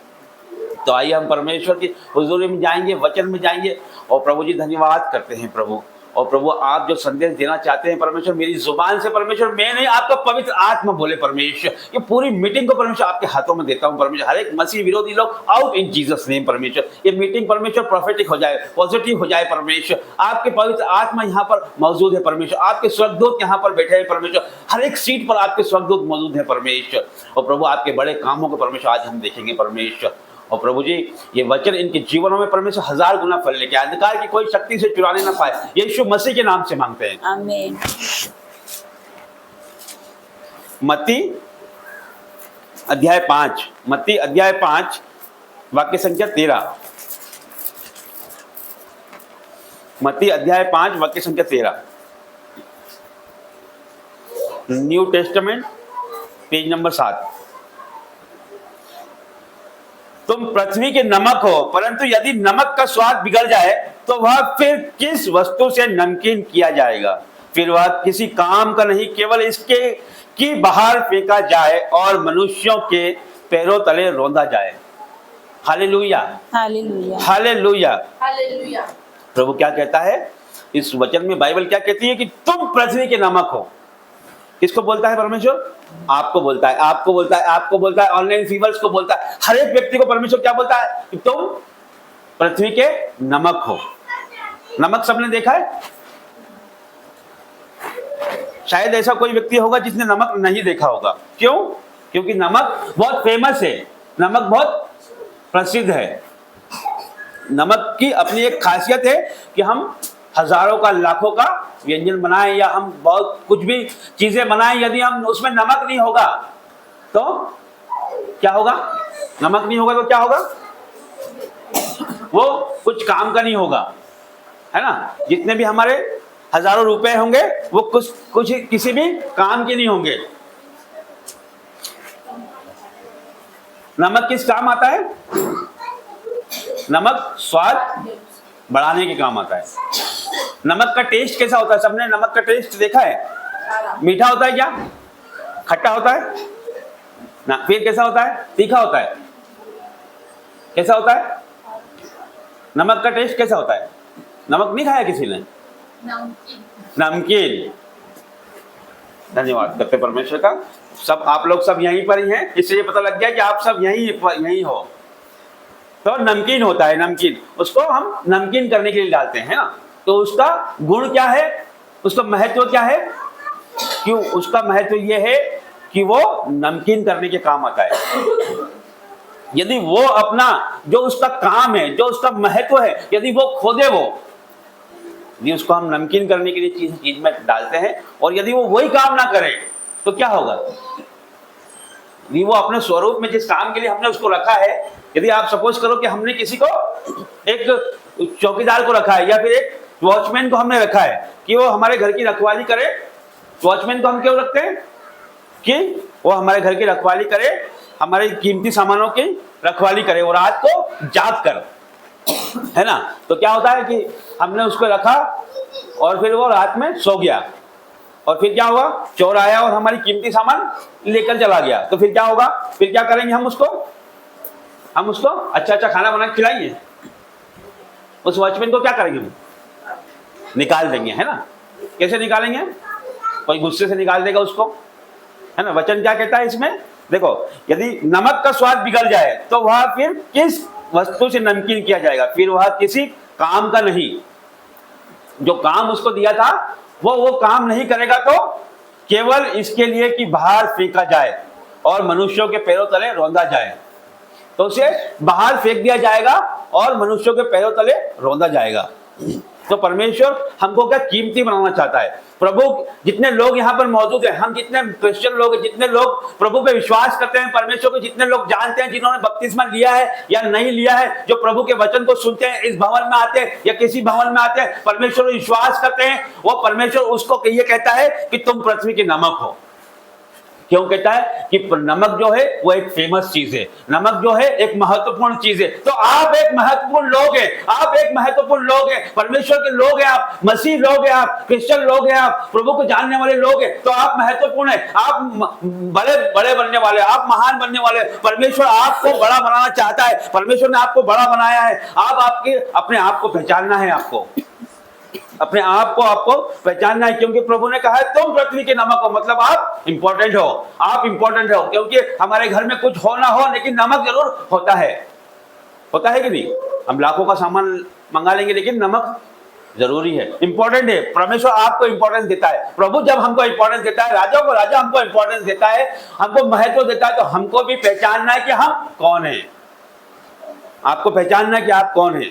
[SPEAKER 2] तो आइए हम परमेश्वर की हुजूरी में जाएंगे, वचन में जाएंगे। और प्रभु जी धन्यवाद करते हैं प्रभु। और प्रभु आप जो संदेश देना चाहते हैं परमेश्वर, मेरी जुबान से परमेश्वर मैं नहीं, आपका पवित्र आत्मा बोले परमेश्वर। ये पूरी मीटिंग को परमेश्वर आपके हाथों में देता हूं परमेश्वर। हर एक मसीह विरोधी लोग आउट इन जीसस नेम परमेश्वर। ये मीटिंग परमेश्वर प्रोफेटिक हो जाए, पॉजिटिव हो जाए परमेश्वर। आपके पवित्र आत्मा यहाँ पर मौजूद है परमेश्वर, आपके स्वर्गदूत यहाँ पर बैठे हैं परमेश्वर, हर एक सीट पर आपके स्वर्गदूत मौजूद है परमेश्वर। और प्रभु आपके बड़े कामों को परमेश्वर आज हम देखेंगे परमेश्वर। और प्रभु जी ये वचन इनके जीवनों में परमेश्वर 1000 गुना फल लेके आए, अंधकार की कोई शक्ति से चुराने ना पाए, यीशु मसीह के नाम से मांगते हैं,
[SPEAKER 1] आमीन।
[SPEAKER 2] मत्ती अध्याय 5, मत्ती अध्याय 5 वाक्य संख्या 13। मत्ती अध्याय 5 वाक्य संख्या 13, न्यू टेस्टामेंट पेज नंबर 7। तुम पृथ्वी के नमक हो, परंतु यदि नमक का स्वाद बिगड़ जाए तो वह फिर किस वस्तु से नमकीन किया जाएगा? फिर वह किसी काम का नहीं, केवल इसके कि बाहर फेंका जाए और मनुष्यों के पैरों तले रौंदा जाए। Hallelujah,
[SPEAKER 1] hallelujah,
[SPEAKER 2] hallelujah,
[SPEAKER 1] hallelujah.
[SPEAKER 2] प्रभु क्या कहता है इस वचन में? बाइबल क्या कहती है कि तुम पृथ्वी के नमक हो। किसको बोलता है परमेश्वर? आपको बोलता है, आपको बोलता है, आपको बोलता है, ऑनलाइन व्यूअर्स को बोलता है, हर एक व्यक्ति को परमेश्वर क्या बोलता है कि तुम पृथ्वी के नमक हो। नमक सबने देखा है? शायद ऐसा कोई व्यक्ति होगा जिसने नमक नहीं देखा होगा। क्यों? क्योंकि नमक बहुत फेमस है, नमक बहुत प्रसिद्ध है। नमक की अपनी एक खासियत है कि हम हजारों का, लाखों का व्यंजन बनाएं या हम बहुत कुछ भी चीजें बनाएं, यदि हम उसमें नमक नहीं होगा तो क्या होगा? नमक नहीं होगा तो क्या होगा? वो कुछ काम का नहीं होगा, है ना। जितने भी हमारे हजारों रुपए होंगे वो कुछ किसी भी काम के नहीं होंगे। नमक किस काम आता है? नमक स्वाद बढ़ाने के काम आता है। नमक का टेस्ट कैसा होता है? सबने नमक का टेस्ट देखा है? मीठा होता है क्या? खट्टा होता है ना? फिर कैसा होता है? तीखा होता है। कैसा होता है? नमक का टेस्ट कैसा होता है? नमक नहीं खाया किसी ने? नमकीन। धन्यवाद करते परमेश्वर का। सब आप लोग सब यहीं पर ही हैं, इससे ये पता लग गया कि आप सब यहीं हो। तो नमकीन होता है, नमकीन, उसको हम नमकीन करने के लिए डालते हैं ना। तो उसका गुण क्या है? उसका महत्व क्या है? क्यों? उसका महत्व ये है कि वो नमकीन करने के काम आता है। यदि वो अपना जो उसका काम है, जो उसका महत्व है, यदि वो खो दे, यदि उसको हम नमकीन करने के लिए चीज में डालते हैं और यदि वो वही काम ना करे तो क्या होगा? यदि वो अपने स्वरूप में जिस काम के लिए हमने उसको रखा है, यदि आप सपोज करो कि हमने किसी को, एक चौकीदार को रखा है या फिर एक वॉचमैन को हमने रखा है कि वो हमारे घर की रखवाली करे। वॉचमैन को हम क्यों रखते हैं? कि वो हमारे घर की रखवाली करे, हमारे कीमती सामानों की रखवाली करे और रात को जाग कर, है ना। तो क्या होता है कि हमने उसको रखा और फिर वो रात में सो गया और फिर क्या हुआ? चोर आया और हमारी कीमती सामान लेकर चला गया। तो फिर क्या होगा? फिर क्या करेंगे? हम उसको अच्छा अच्छा खाना बना के खिलाएंगे। उस वॉचमैन को क्या करेंगे? निकाल देंगे, है ना। कैसे निकालेंगे? कोई गुस्से से निकाल देगा उसको, है ना। वचन क्या कहता है इसमें? देखो, यदि नमक का स्वाद बिगड़ जाए तो वह फिर किस वस्तु से नमकीन किया जाएगा? फिर वह किसी काम का नहीं। जो काम उसको दिया था वो काम नहीं करेगा, तो केवल इसके लिए कि बाहर फेंका जाए और मनुष्यों के पैरों तले रौंदा जाए। तो उसे बाहर फेंक दिया जाएगा और मनुष्यों के पैरों तले रौंदा जाएगा। तो परमेश्वर हमको क्या कीमती बनाना चाहता है। प्रभु जितने लोग यहाँ पर मौजूद हैं, हम जितने क्रिश्चियन लोग हैं, जितने लोग प्रभु पे विश्वास करते हैं, परमेश्वर को जितने लोग जानते हैं, जिन्होंने बपतिस्मा लिया है या नहीं लिया है, जो प्रभु के वचन को सुनते हैं, इस भवन में आते हैं या किसी भवन में आते हैं, परमेश्वर पर विश्वास करते हैं, वो परमेश्वर उसको ये कहता है कि तुम पृथ्वी के नमक हो। क्यों कहता है कि नमक जो है वो एक फेमस चीज है, नमक जो है एक महत्वपूर्ण चीज है। तो आप एक महत्वपूर्ण लोग हैं, आप एक महत्वपूर्ण लोग हैं, परमेश्वर के लोग हैं, आप मसीह लोग हैं, आप क्रिश्चियन लोग हैं, आप प्रभु को जानने वाले लोग हैं, तो आप महत्वपूर्ण हैं, आप बड़े बड़े बनने वाले, आप महान बनने वाले। परमेश्वर आपको बड़ा बनाना चाहता है, परमेश्वर ने आपको बड़ा बनाया है। आप आपके अपने आप को पहचानना है, आपको अपने आप को आपको पहचानना है, क्योंकि प्रभु ने कहा है तुम पृथ्वी के नमक हो, मतलब आप इंपॉर्टेंट हो, आप इंपॉर्टेंट हो। क्योंकि हमारे घर में कुछ हो ना हो, लेकिन नमक जरूर होता है कि नहीं। हम लाखों का सामान मंगा लेंगे, लेकिन नमक जरूरी है, इंपॉर्टेंट है। परमेश्वर आपको इंपॉर्टेंस देता है, प्रभु जब हमको इंपॉर्टेंस देता है, राजा को राजा हमको इंपॉर्टेंस देता है, हमको महत्व देता है, तो हमको भी पहचानना है कि हम कौन है। आपको पहचानना है कि आप कौन है।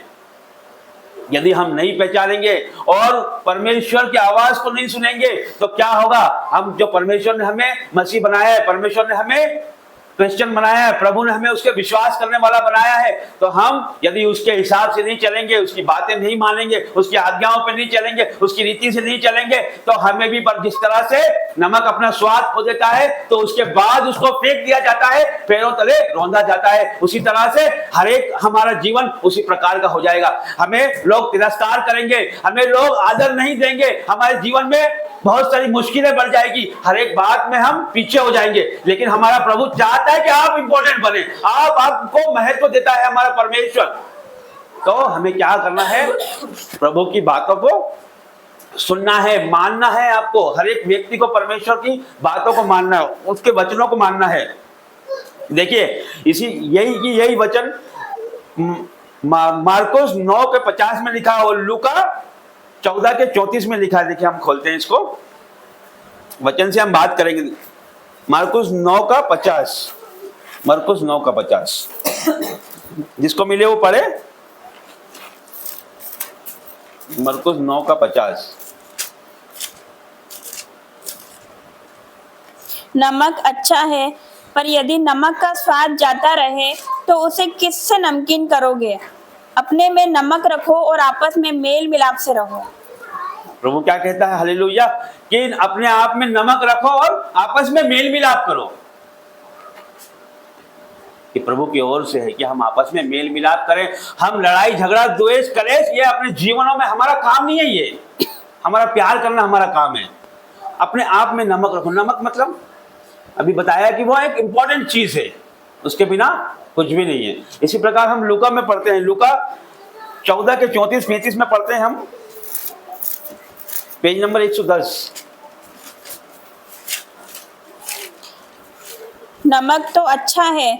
[SPEAKER 2] यदि हम नहीं पहचानेंगे और परमेश्वर की आवाज को नहीं सुनेंगे तो क्या होगा। हम जो परमेश्वर ने हमें मसीह बनाया है, परमेश्वर ने हमें क्रिश्चियन बनाया है, प्रभु ने हमें उसके विश्वास करने वाला बनाया है, तो हम यदि उसके हिसाब से नहीं चलेंगे, उसकी बातें नहीं मानेंगे, उसकी आज्ञाओं पे नहीं चलेंगे, उसकी रीति से नहीं चलेंगे, तो हमें भी जिस तरह से नमक अपना स्वाद खो देता है तो उसके बाद उसको फेंक दिया जाता है, पैरों तले रौंदा जाता है, उसी तरह से हर एक हमारा जीवन उसी प्रकार का हो जाएगा। हमें लोग तिरस्कार करेंगे, हमें लोग आदर नहीं देंगे, हमारे जीवन में बहुत सारी मुश्किलें बढ़ जाएगी, हर एक बात में हम पीछे हो जाएंगे। लेकिन हमारा प्रभु चाहता है कि आप इंपॉर्टेंट बने, आपको महत्व देता है हमारा परमेश्वर। तो हमें क्या करना है, प्रभु की बातों को सुनना है, मानना है। आपको हर एक व्यक्ति को परमेश्वर की बातों को मानना है, उसके वचनों को मानना है। देखिए यही वचन मार्कुस 9:50 में लिखा और लूका 14:34 में लिखा है। देखिए हम खोलते हैं इसको, वचन से हम बात करेंगे। मार्कुस 9:50, मार्कुस 9:50, जिसको मिले वो पढ़े। मार्कुस 9:50।
[SPEAKER 4] नमक अच्छा है, पर यदि नमक का स्वाद जाता रहे तो उसे किससे नमकीन करोगे। अपने में नमक रखो और आपस में मेल मिलाप से रहो।
[SPEAKER 2] प्रभु क्या कहता है, हालेलुया, कि अपने आप में नमक रखो और आपस में मेल मिलाप करो। कि प्रभु की ओर से है कि हम आपस में मेल मिलाप करें। हम लड़ाई झगड़ा द्वेष कलेश ये अपने जीवनों में हमारा काम नहीं है। ये हमारा प्यार करना हमारा काम है। अपने आप में नमक रखो। नमक मतलब अभी बताया कि वो एक इंपॉर्टेंट चीज है, उसके बिना कुछ भी नहीं है। इसी प्रकार हम लूका में पढ़ते हैं, लूका 14:34-35 में पढ़ते हैं हम, पेज नंबर 110।
[SPEAKER 4] नमक तो अच्छा है,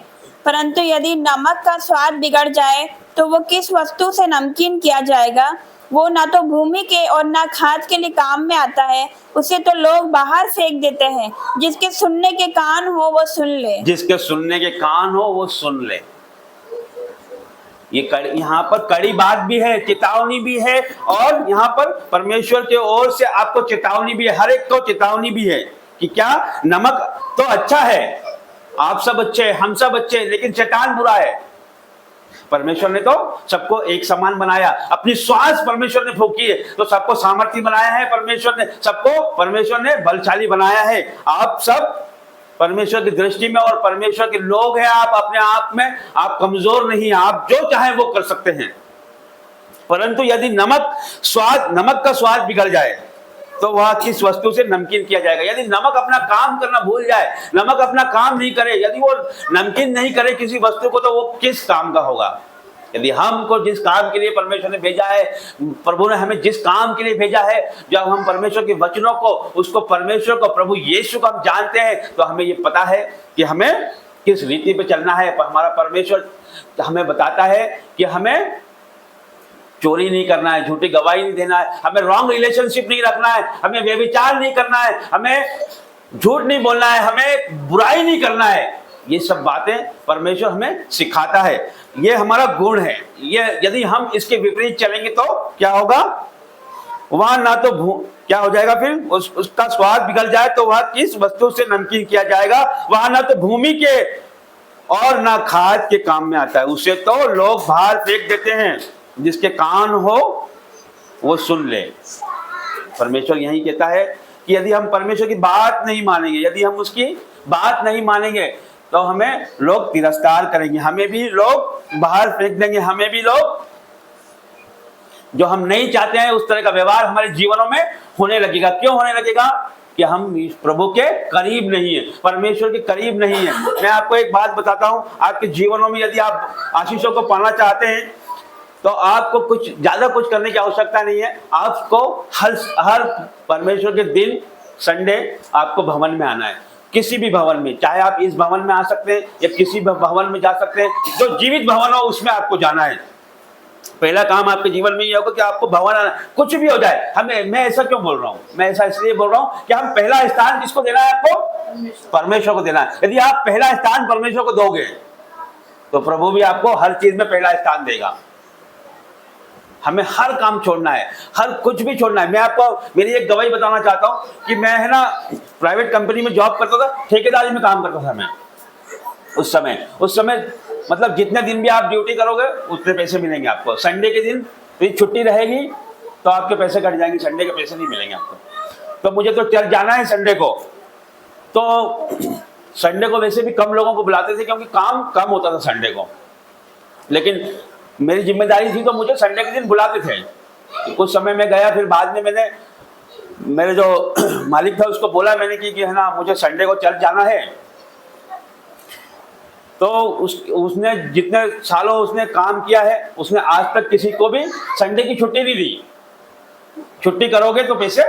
[SPEAKER 4] परंतु यदि नमक का स्वाद बिगड़ जाए तो वो किस वस्तु से नमकीन किया जाएगा। वो ना तो भूमि के और ना खाद के लिए काम में आता है, उसे तो लोग बाहर फेंक देते हैं। जिसके सुनने के कान हो वो सुन ले। जिसके
[SPEAKER 2] सुनने के कान हो वो सुन ले। ये यहाँ पर कड़ी बात भी है, चेतावनी भी है, और यहाँ पर परमेश्वर के ओर से आपको चेतावनी भी है, हर एक को चेतावनी भी है कि क्या नमक तो अच्छा है, आप सब अच्छे, हम सब अच्छे, लेकिन शैतान बुरा है। परमेश्वर ने तो सबको एक समान बनाया, अपनी श्वास परमेश्वर ने फूंकी है तो सबको सामर्थ्य बनाया है। परमेश्वर ने बलशाली बनाया है। आप सब परमेश्वर की दृष्टि में और परमेश्वर के लोग हैं। आप अपने आप में आप कमजोर नहीं, आप जो चाहे वो कर सकते हैं। परंतु यदि नमक का स्वाद बिगड़ जाए तो वह किस वस्तु से नमकीन किया जाएगा। यदि नमक अपना काम करना भूल जाए, नमक अपना काम नहीं करे, यदि वो नमकीन नहीं करे किसी वस्तु को, तो वो किस काम का होगा। यदि हमको जिस काम के लिए परमेश्वर ने भेजा है, प्रभु ने हमें जिस काम के लिए भेजा है, जब हम परमेश्वर के वचनों को, उसको परमेश्वर को, प्रभु यीशु को हम जानते हैं, तो हमें ये पता है कि हमें किस रीति पे चलना है। हमारा परमेश्वर हमें बताता है कि हमें चोरी नहीं करना है, झूठी गवाही नहीं देना है, हमें रॉन्ग रिलेशनशिप नहीं रखना है, हमें व्यभिचार नहीं करना है, हमें झूठ नहीं बोलना है, हमें बुराई नहीं करना है। ये सब बातें परमेश्वर हमें सिखाता है। ये हमारा गुण है। ये यदि हम इसके विपरीत चलेंगे तो क्या होगा, वहां ना तो क्या हो जाएगा, फिर उसका स्वाद बिगड़ जाए तो वह किस वस्तु से नमकीन किया जाएगा। वहां ना तो भूमि के और ना खाद के काम में आता है, उसे तो लोग बाहर फेंक देते हैं। जिसके कान हो वो सुन ले। परमेश्वर यही कहता है कि यदि हम परमेश्वर की बात नहीं मानेंगे, यदि हम उसकी बात नहीं मानेंगे, तो हमें लोग तिरस्कार करेंगे, हमें भी लोग बाहर फेंक देंगे, हमें भी लोग, जो हम नहीं चाहते हैं उस तरह का व्यवहार हमारे जीवनों में होने लगेगा। क्यों होने लगेगा? कि हम प्रभु के करीब नहीं है, परमेश्वर के करीब नहीं है। मैं आपको एक बात बताता हूं, आपके जीवनों में यदि आप आशीषों को पाना चाहते हैं तो आपको कुछ ज्यादा कुछ करने की आवश्यकता नहीं है। आपको हर परमेश्वर के दिन संडे आपको भवन में आना है, किसी भी भवन में, चाहे आप इस भवन में आ सकते हैं या किसी भी भवन में जा सकते हैं, जो जीवित भवन हो उसमें आपको जाना है। पहला काम आपके जीवन में ये होगा कि आपको भवन आना, कुछ भी हो जाए। मैं ऐसा क्यों बोल रहा हूँ? मैं ऐसा इसलिए बोल रहा हूँ कि हम पहला स्थान किसको देना है? आपको परमेश्वर को देना है। यदि आप पहला स्थान परमेश्वर को दोगे तो प्रभु भी आपको हर चीज में पहला स्थान देगा। हमें हर काम छोड़ना है, हर कुछ भी छोड़ना है। मैं आपको मेरी एक गवाही बताना चाहता हूँ कि मैं है ना प्राइवेट कंपनी में जॉब करता था, ठेकेदारी में काम करता था मैं। उस समय मतलब जितने दिन भी आप ड्यूटी करोगे उतने पैसे मिलेंगे आपको। संडे के दिन तो छुट्टी रहेगी तो आपके पैसे कट जाएंगे, संडे के पैसे नहीं मिलेंगे आपको। तो मुझे तो चर्च जाना है संडे को, तो संडे को वैसे भी कम लोगों को बुलाते थे क्योंकि काम कम होता था संडे को, लेकिन मेरी जिम्मेदारी थी तो मुझे संडे के दिन बुलाते थे। कुछ समय में गया, फिर बाद में मैंने मेरे जो मालिक था उसको बोला मैंने कि है ना मुझे संडे को चर्च जाना है। तो उसने जितने सालों उसने काम किया है उसने आज तक किसी को भी संडे की छुट्टी नहीं दी। छुट्टी करोगे तो पैसे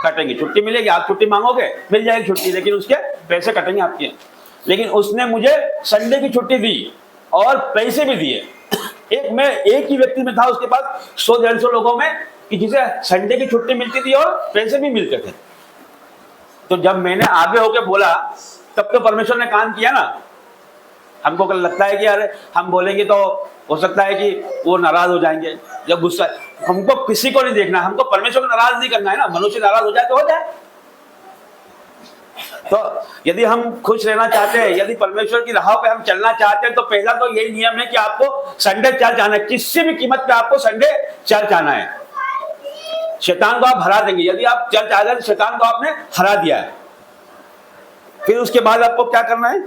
[SPEAKER 2] कटेंगे, छुट्टी मिलेगी, आप छुट्टी मांगोगे मिल जाएगी छुट्टी, लेकिन उसके पैसे कटेंगे आपके। लेकिन उसने मुझे संडे की छुट्टी दी और पैसे भी दिए। एक ही व्यक्ति में था उसके पास 100-150 लोगों में कि जिसे संडे की छुट्टी मिलती थी और पैसे भी मिलते थे। तो जब मैंने आगे होके बोला तब तो परमेश्वर ने काम किया ना। हमको लगता है कि अरे हम बोलेंगे तो हो सकता है कि वो नाराज हो जाएंगे, जब गुस्सा, हमको किसी को नहीं देखना, हमको परमेश्वर को नाराज नहीं करना है ना। मनुष्य नाराज हो जाए तो हो जाए। तो यदि हम खुश रहना चाहते हैं, यदि परमेश्वर की राह पे हम चलना चाहते हैं, तो पहला तो यही नियम है कि आपको संडे चर्च आना है। किसी भी कीमत पे आपको संडे चर्च आना है। शैतान को आप हरा देंगे। यदि आप चर्च आ गए, शैतान को आपने हरा दिया है। फिर उसके बाद आपको क्या करना है?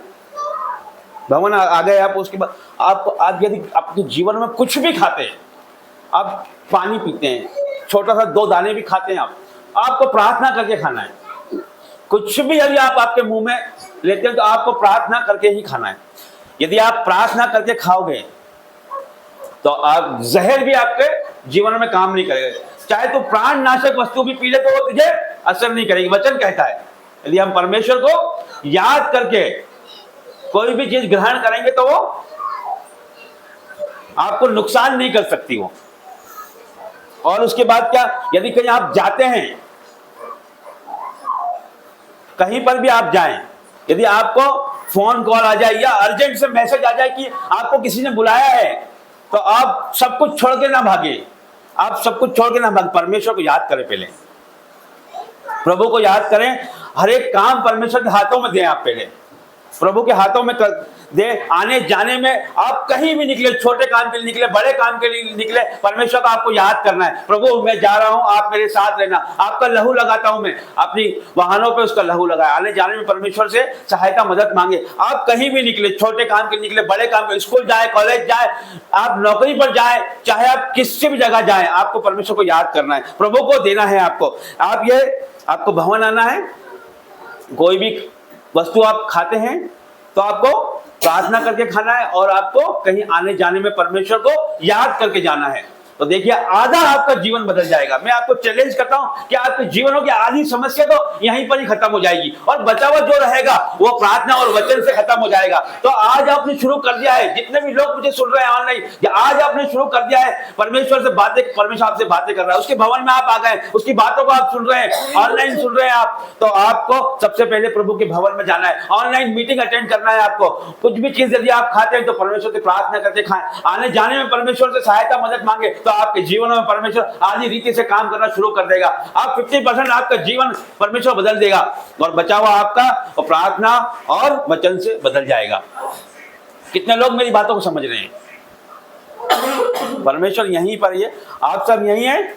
[SPEAKER 2] भवन आ गए आप, उसके बाद आप यदि आपके जीवन में कुछ भी खाते हैं, आप पानी पीते हैं, छोटा सा 2 दाने भी खाते हैं, आपको प्रार्थना करके खाना है। कुछ भी यदि आप आपके मुंह में लेते हैं तो आपको प्रार्थना करके ही खाना है। यदि आप प्रार्थना करके खाओगे तो आप जहर भी आपके जीवन में काम नहीं करेगा। चाहे तो प्राण नाशक वस्तु भी पी ले तो वो तुझे असर नहीं करेगी। वचन कहता है यदि हम परमेश्वर को याद करके कोई भी चीज ग्रहण करेंगे तो वो आपको नुकसान नहीं कर सकती वो। और उसके बाद क्या, यदि कहीं आप जाते हैं, कहीं पर भी आप जाएं, यदि आपको फोन कॉल आ जाए या अर्जेंट से मैसेज आ जाए कि आपको किसी ने बुलाया है, तो आप सब कुछ छोड़ के ना भागे। आप सब कुछ छोड़ के ना भागे, परमेश्वर को याद करें। पहले प्रभु को याद करें। हर एक काम परमेश्वर के हाथों में दें। आप पहले प्रभु के हाथों में दे। आने जाने में आप कहीं भी निकले, छोटे काम के लिए निकले, बड़े काम के लिए निकले, परमेश्वर को आपको याद करना है। प्रभु मैं जा रहा हूं, आप मेरे साथ रहना। आपका लहू लगाता हूं मैं, अपनी वाहनों पे उसका लहू लगाए। आने जाने में परमेश्वर से सहायता मदद मांगे। आप कहीं भी निकले, छोटे काम के निकले, बड़े काम के, स्कूल जाए, कॉलेज जाए, आप नौकरी पर जाए, चाहे आप किसी भी जगह जाए, आपको परमेश्वर को याद करना है, प्रभु को देना है आपको। आपको भवन आना है। कोई भी वस्तु आप खाते हैं तो आपको प्रार्थना करके खाना है और आपको कहीं आने जाने में परमेश्वर को याद करके जाना है। तो देखिए आधा आपका जीवन बदल जाएगा। मैं आपको चैलेंज करता हूं कि आपके जीवनों की आधी समस्या तो यहीं पर ही खत्म हो जाएगी और बचा हुआ जो रहेगा वो प्रार्थना और वचन से खत्म हो जाएगा। तो आज आपने शुरू कर दिया है, जितने भी लोग मुझे सुन रहे हैं ऑनलाइन, आज आपने शुरू कर दिया है परमेश्वर से बातें, परमेश्वर आपसे बातें कर रहा है, उसके भवन में आप आ गए, उसकी बातों को आप सुन रहे हैं, ऑनलाइन सुन रहे हैं आप, तो आपको सबसे पहले प्रभु के भवन में जाना है, ऑनलाइन मीटिंग अटेंड करना है। आपको कुछ भी चीज यदि आप खाते हैं तो परमेश्वर से प्रार्थना करके खाएं। आने जाने में परमेश्वर से सहायता मदद मांगे। तो आपके जीवन में परमेश्वर आदि रीति से काम करना शुरू कर देगा। आप 50% आपका जीवन परमेश्वर बदल देगा और बचा हुआ आपका और प्रार्थना और वचन से बदल जाएगा। कितने लोग मेरी बातों को समझ रहे हैं? परमेश्वर यहीं पर है, आप सब यहीं हैं।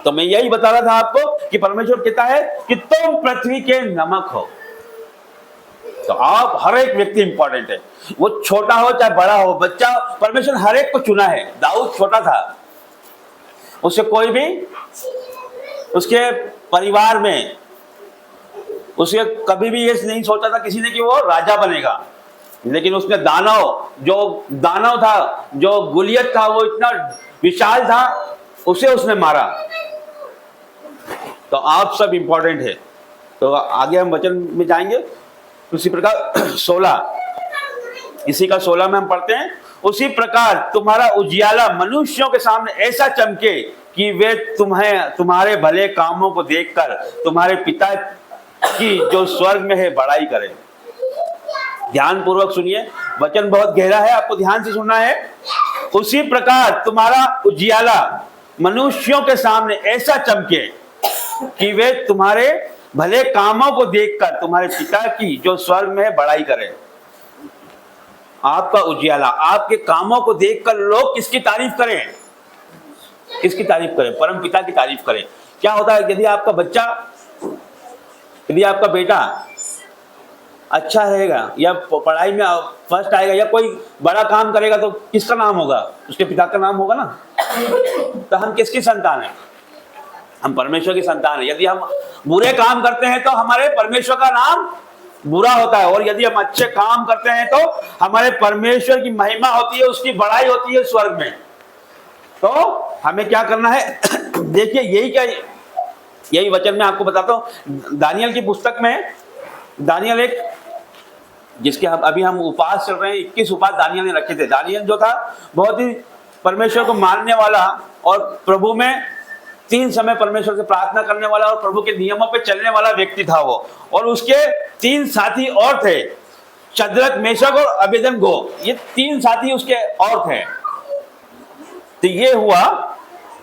[SPEAKER 2] तो मैं यही बता रहा था आपको कि परमेश्वर कहता है कि तुम पृथ्वी के नमक हो। तो आप हर एक व्यक्ति इंपॉर्टेंट है, वो छोटा हो चाहे बड़ा हो, बच्चा, परमेश्वर हर एक को चुना है। दाऊद छोटा था, उसे कोई भी उसके परिवार में उसे कभी भी ये नहीं सोचा था किसी ने कि वो राजा बनेगा, लेकिन उसने जो दानव था, जो गुलियत था, वो इतना विशाल था, उसे उसने मारा। तो आप सब इंपॉर्टेंट है। तो आगे हम वचन में जाएंगे। उसी प्रकार 16 में हम पढ़ते हैं, उसी प्रकार तुम्हारा उजियाला मनुष्यों के सामने ऐसा चमके कि वे तुम्हारे भले कामों को देखकर तुम्हारे पिता की जो स्वर्ग में है बड़ाई करें। ध्यान पूर्वक सुनिए, वचन बहुत गहरा है, आपको ध्यान से सुनना है। उसी प्रकार तुम्हारा उजियाला मनुष्यों के सामने ऐसा चमके कि वे तुम्हारे भले कामों को देखकर तुम्हारे पिता की जो स्वर्ग में है बड़ाई करें। आपका उजियाला, आपके कामों को देखकर लोग किसकी तारीफ करें? किसकी तारीफ करें? परम पिता की तारीफ करें। क्या होता है, यदि आपका बच्चा, यदि आपका बेटा अच्छा रहेगा या पढ़ाई में फर्स्ट आएगा या कोई बड़ा काम करेगा तो किसका नाम होगा? उसके पिता का नाम होगा ना। तो हम किसकी संतान है? हम परमेश्वर की संतान है। यदि हम बुरे काम करते हैं तो हमारे परमेश्वर का नाम बुरा होता है, और यदि हम अच्छे काम करते हैं तो हमारे परमेश्वर की महिमा होती है, उसकी बड़ाई होती है स्वर्ग में। तो हमें क्या करना है? देखिए, यही वचन में आपको बताता हूं। दानियल की पुस्तक में, दानियल एक, जिसके अभी हम उपास चल रहे हैं, 21 उपास दानियल ने रखे थे। दानियल जो था बहुत ही परमेश्वर को मानने वाला और प्रभु में 3 समय परमेश्वर से प्रार्थना करने वाला और प्रभु के नियमों पे चलने वाला व्यक्ति था वो। और उसके 3 साथी और थे, शद्रक, मेशक और अबेदनगो। ये 3 साथी उसके और थे। तो ये हुआ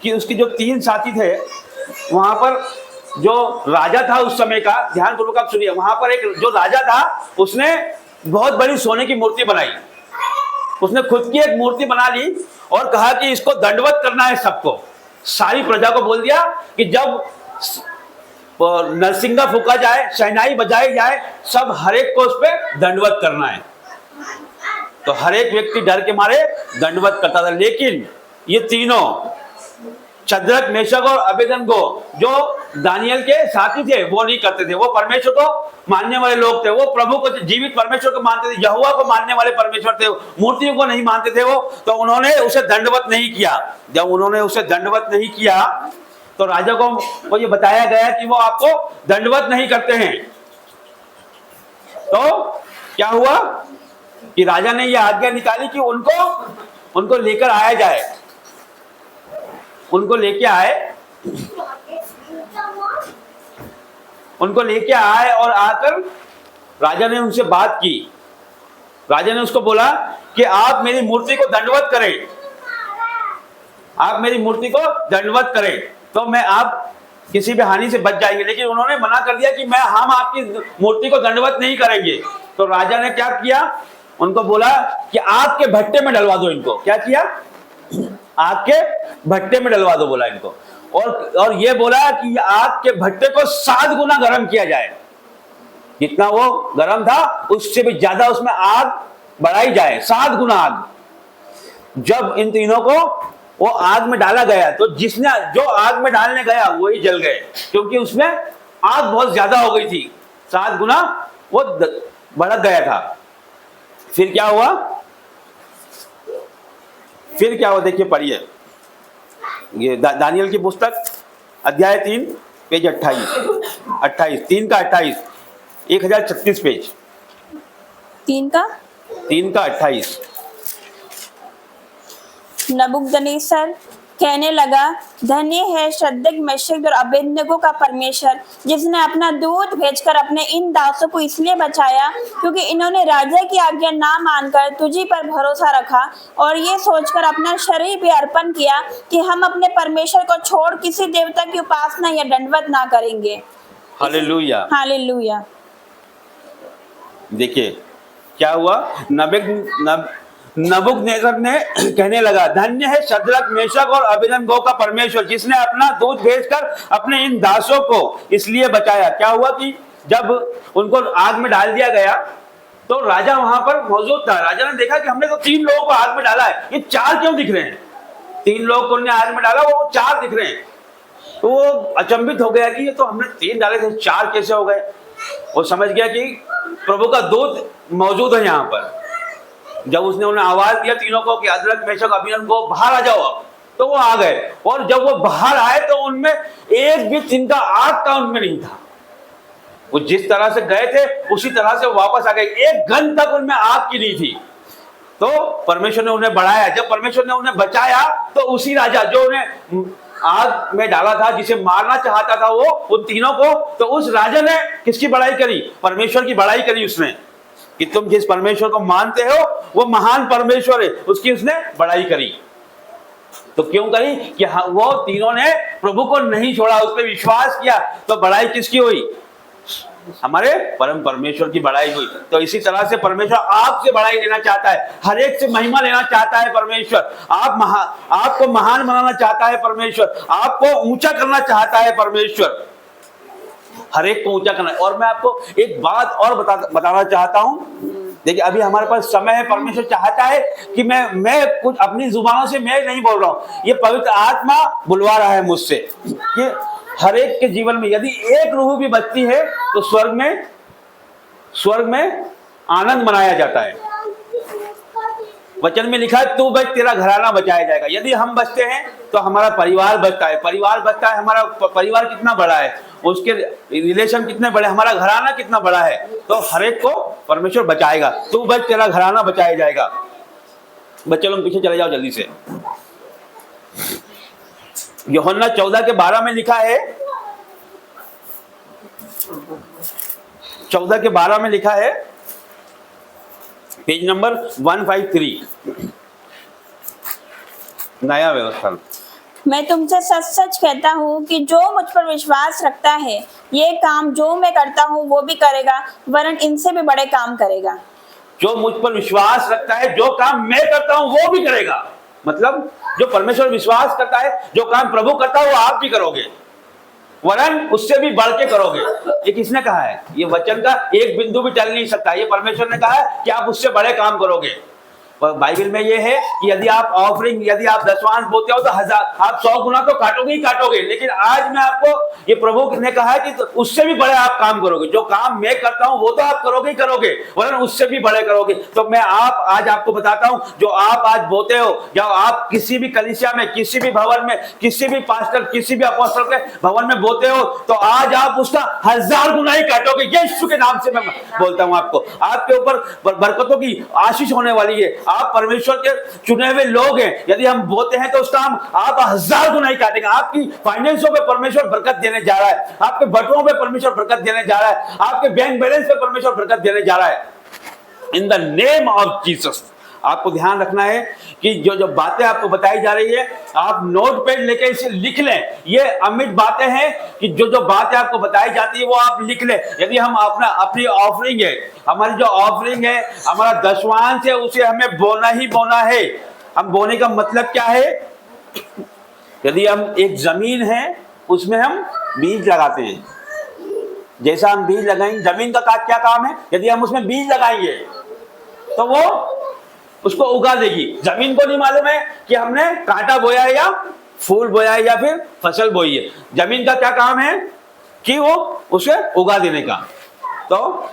[SPEAKER 2] कि उसके जो 3 साथी थे, वहां पर जो राजा था उस समय का, ध्यान पूर्वक आप सुनिए, वहां पर एक जो राजा था उसने बहुत बड़ी सोने की मूर्ति बनाई। उसने खुद की एक मूर्ति बना ली और कहा कि इसको दंडवत करना है सबको। सारी प्रजा को बोल दिया कि जब नरसिंगा फूका जाए, शहनाई बजाई जाए, सब हर एक को उस पर दंडवत करना है। तो हर एक व्यक्ति डर के मारे दंडवत करता था। लेकिन ये तीनों, शद्रक, मेशक और अबेदनगो, जो दानियल के साथी थे, वो नहीं करते थे। वो परमेश्वर को मानने वाले लोग थे, वो प्रभु को, जीवित परमेश्वर को मानते थे, यहोवा को मानने वाले परमेश्वर थे, मूर्तियों को नहीं मानते थे वो। तो उन्होंने उसे दंडवत नहीं किया। जब उन्होंने उसे दंडवत नहीं किया तो राजा को ये बताया गया कि वो आपको दंडवत नहीं करते हैं। तो क्या हुआ कि राजा ने यह आज्ञा निकाली कि उनको लेकर आया जाए। उनको लेके आए और आकर राजा ने उनसे बात की। राजा ने उसको बोला कि आप मेरी मूर्ति को दंडवत करें, आप मेरी मूर्ति को दंडवत करें तो मैं आप किसी भी हानि से बच जाएंगे। लेकिन उन्होंने मना कर दिया कि हम आपकी मूर्ति को दंडवत नहीं करेंगे। तो राजा ने क्या किया? उनको बोला कि आग के भट्टे में डलवा दो इनको। क्या किया? आग के भट्टे में डलवा दो बोला इनको। और ये बोला कि आग के भट्टे को 7 गुना गर्म किया जाए। जितना वो गर्म था उससे भी ज्यादा उसमें आग बढ़ाई जाए, 7 गुना आग। जब इन तीनों को वो आग में डाला गया तो जो आग में डालने गया वही जल गए, क्योंकि उसमें आग बहुत ज्यादा हो गई थी, 7 गुना वो भड़क गया था। फिर क्या हुआ? देखिए, पढ़िए, ये दानियल की पुस्तक अध्याय 3 पेज 28 3 का 28, 1036 पेज,
[SPEAKER 4] 3 का
[SPEAKER 2] 28।
[SPEAKER 4] नबूकदनेस्सर कहने लगा, धन्य है शद्रक, मेशक और अबेदनगो का परमेश्वर, जिसने अपना दूत भेजकर अपने इन दासों को इसलिए बचाया क्योंकि इन्होंने राजा की आज्ञा ना मानकर तुझी पर भरोसा रखा और ये सोचकर अपना शरीर भी अर्पण किया कि हम अपने परमेश्वर को छोड़ किसी देवता की उपासना या दंडवत ना करेंगे।
[SPEAKER 2] हालेलुया।
[SPEAKER 4] हालेलुया।
[SPEAKER 2] देखिए क्या हुआ, नबूकदनेस्सर ने कहने लगा, धन्य है शद्रक, मेशक और अबेदनगो का परमेश्वर, जिसने अपना दूत भेजकर अपने इन दासों को इसलिए बचाया। क्या हुआ कि जब उनको आग में डाल दिया गया तो राजा वहां पर मौजूद था। राजा ने देखा कि हमने तो 3 लोगों को आग में डाला है, ये 4 क्यों दिख रहे हैं? 3 लोग को आग में डाला, वो 4 दिख रहे हैं। तो वो अचंभित हो गया कि ये तो हमने 3 डाले थे, 4 कैसे हो गए? वो समझ गया कि प्रभु का दूत मौजूद है यहाँ पर। जब उसने उन्हें आवाज दिया तीनों को कि शद्रक, मेशक, अबेदनगो बाहर आ जाओ अब, तो वो आ गए। और जब वो बाहर आए तो उनमें एक भी तिनका आग का उनमें नहीं था। वो जिस तरह से गए थे उसी तरह से वापस आ गए, एक घन तक उनमें आग की नहीं थी। तो परमेश्वर ने उन्हें बढ़ाया। जब परमेश्वर ने उन्हें बचाया तो उसी राजा जो उन्हें आग में डाला था, जिसे मारना चाहता था वो उन तीनों को, तो उस राजा ने किसकी बड़ाई करी? परमेश्वर की बड़ाई करी उसने कि तुम जिस परमेश्वर को मानते हो वो महान परमेश्वर है, उसकी उसने बड़ाई करी। तो क्यों करी? कि वो तीनों ने प्रभु को नहीं छोड़ा, उस पर विश्वास किया। तो बड़ाई किसकी हुई? हमारे परम परमेश्वर की बड़ाई हुई। तो इसी तरह से परमेश्वर आपसे बड़ाई लेना चाहता है, हर एक से महिमा लेना चाहता है परमेश्वर। आपको महान बनाना चाहता है परमेश्वर, आपको ऊंचा करना चाहता है परमेश्वर, हर एक को ऊंचा करना है। और मैं आपको एक बात और बताना चाहता हूं। देखिए अभी हमारे पास समय है, परमेश्वर चाहता है कि मैं कुछ अपनी जुबानों से मैं नहीं बोल रहा हूं, ये पवित्र आत्मा बुलवा रहा है मुझसे कि हर एक के जीवन में यदि एक रूह भी बचती है तो स्वर्ग में आनंद मनाया जाता है। वचन में लिखा है, तू बच तेरा घराना बचाया जाएगा। यदि हम बचते हैं तो हमारा परिवार बचता है, परिवार बचता है। हमारा परिवार कितना बड़ा है, उसके रिलेशन कितने बड़े, हमारा घराना कितना बड़ा है, तो हर एक को परमेश्वर बचाएगा। तू बच तेरा घराना बचाया जाएगा। बच्चे लोग पीछे चले जाओ जल्दी से। यूहन्ना 14 के 12 में लिखा है, 14 के 12 में लिखा है, पेज नंबर 153, नया व्यवस्था।
[SPEAKER 4] मैं तुमसे सच सच कहता हूँ कि जो मुझ पर विश्वास रखता है, ये काम जो मैं करता हूँ वो भी करेगा, वरन इनसे भी बड़े काम करेगा।
[SPEAKER 2] जो मुझ पर विश्वास रखता है, जो काम मैं करता हूँ वो भी करेगा। मतलब जो परमेश्वर विश्वास करता है, जो काम प्रभु करता है वो आप भी करोगे, वरन उससे भी बढ़ के करोगे। ये किसने कहा है? ये वचन का एक बिंदु भी टल नहीं सकता। ये परमेश्वर ने कहा है कि आप उससे बड़े काम करोगे। बाइबल में ये है कि यदि आप ऑफरिंग, यदि आप दशवांश बोते हो तो आप 100 गुना तो काटोगे ही काटोगे, लेकिन आज मैं आपको, ये प्रभु ने कहा है कि तो उससे भी बड़े आप काम करोगे। जो काम मैं करता हूं वो तो आप करोगे ही करोगे, वरन उससे भी बड़े करोगे। तो मैं आज आपको बताता हूं, जो आप आज बोते हो, जब आप किसी भी कलीसिया में, किसी भी भवन में, किसी भी पास्टर, किसी भी अपोस्टल के भवन में बोते हो, तो आज आप उसका 1000 गुना ही काटोगे। यीशु के नाम से मैं बोलता हूं, आपको, आपके ऊपर बरकतों की आशीष होने वाली है। आप परमेश्वर के चुने हुए लोग हैं। यदि हम बोते हैं तो उसका हम आप 1000 गुना ही काटेंगे। आपकी फाइनेंसों पे परमेश्वर बरकत देने जा रहा है, आपके बटुओं पे परमेश्वर बरकत देने जा रहा है, आपके बैंक बैलेंस पे परमेश्वर बरकत देने जा रहा है। इन द नेम ऑफ जीसस। आपको ध्यान रखना है कि जो बातें आपको बताई जा रही है, आप नोट पे लेके इसे लिख लें। ये अमित बातें हैं कि जो बातें आपको बताई जाती है वो आप लिख लें। यदि हम अपनी ऑफरिंग है, हमारी जो ऑफरिंग है, हमारा दशवांश है, उसे हमें बोना ही बोना है। हम बोने का मतलब क्या है? यदि हम एक जमीन है उसमें हम बीज लगाते हैं, जैसा हम बीज लगाएंगे, जमीन का क्या काम है? यदि हम उसमें बीज लगाएंगे तो वो उसको उगा देगी। जमीन को नहीं मालूम है कि हमने कांटा बोया है या फूल बोया है या फिर फसल बोई है। जमीन का क्या काम है? कि वो उसे उगा देने का। तो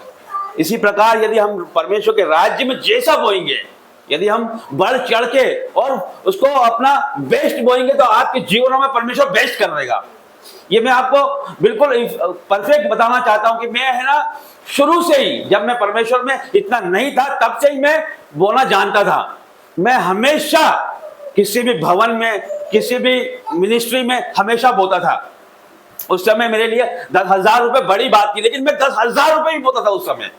[SPEAKER 2] इसी प्रकार यदि हम परमेश्वर के राज्य में जैसा बोएंगे, यदि हम बढ़ चढ़ के और उसको अपना बेस्ट बोएंगे, तो आपके जीवनों में परमेश्वर बेस्ट कर देगा। ये मैं आपको बिल्कुल परफेक्ट बताना चाहता हूं कि मैं है ना, शुरू से ही, जब मैं परमेश्वर में इतना नहीं था तब से ही मैं बोना जानता था। मैं हमेशा किसी भी भवन में, किसी भी मिनिस्ट्री में हमेशा बोता था। उस समय मेरे लिए 10,000 रुपए बड़ी बात थी, लेकिन मैं 10,000 रुपए ही बोता था उस समय।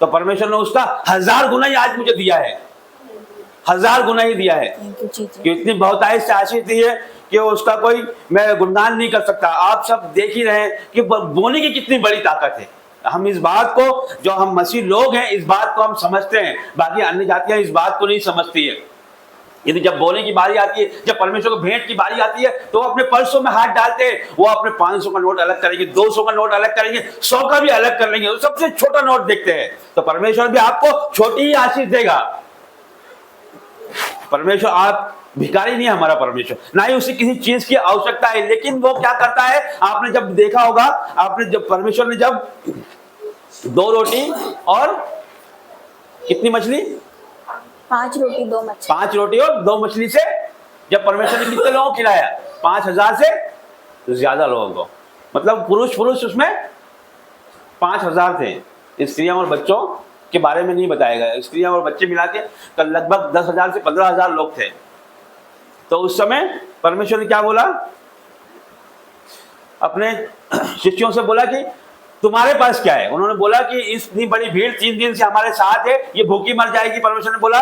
[SPEAKER 2] तो परमेश्वर ने उसका 1000 गुना ही आज मुझे दिया है, 1000 गुना ही दिया है। कि इतनी बहुतायत से आशीष दी है कि उसका कोई मैं गुणगान नहीं कर सकता। आप सब देख ही रहे हैं कि बोने की कितनी बड़ी ताकत है। हम इस बात को, जो हम मसीह लोग हैं, इस बात को हम समझते हैं, बाकी अन्य जातियां इस बात को नहीं समझती है। यदि जब बोलने की बारी आती है, जब परमेश्वर को भेंट की बारी आती है, तो वो अपने पर्सों में हाथ डालते हैं। वो अपने 500 का नोट अलग करेंगे, 200 का नोट अलग करेंगे, 100 का भी अलग कर लेंगे, सबसे छोटा नोट देखते हैं। तो परमेश्वर भी आपको छोटी ही आशीष देगा। परमेश्वर, आप भिखारी नहीं है हमारा परमेश्वर, ना ही उसे किसी चीज की आवश्यकता है। लेकिन वो क्या करता है, आपने जब देखा होगा, आपने जब परमेश्वर ने जब 2 रोटी और कितनी मछली,
[SPEAKER 4] 5 रोटी 2 मछली,
[SPEAKER 2] 5 रोटी और 2 मछली से जब परमेश्वर ने कितने लोगों को खिलाया, 5000 से ज्यादा लोगों को। मतलब पुरुष उसमें 5000 थे। स्त्रियां और बच्चों के बारे में नहीं बताया गया। स्त्रियां और बच्चे मिला के लगभग 10,000 से 15,000 लोग थे। तो उस समय परमेश्वर ने क्या बोला, अपने शिष्यों से बोला कि तुम्हारे पास क्या है। उन्होंने बोला कि इतनी बड़ी भीड़ 3 दिन से हमारे साथ है, ये भूखी मर जाएगी। परमेश्वर ने बोला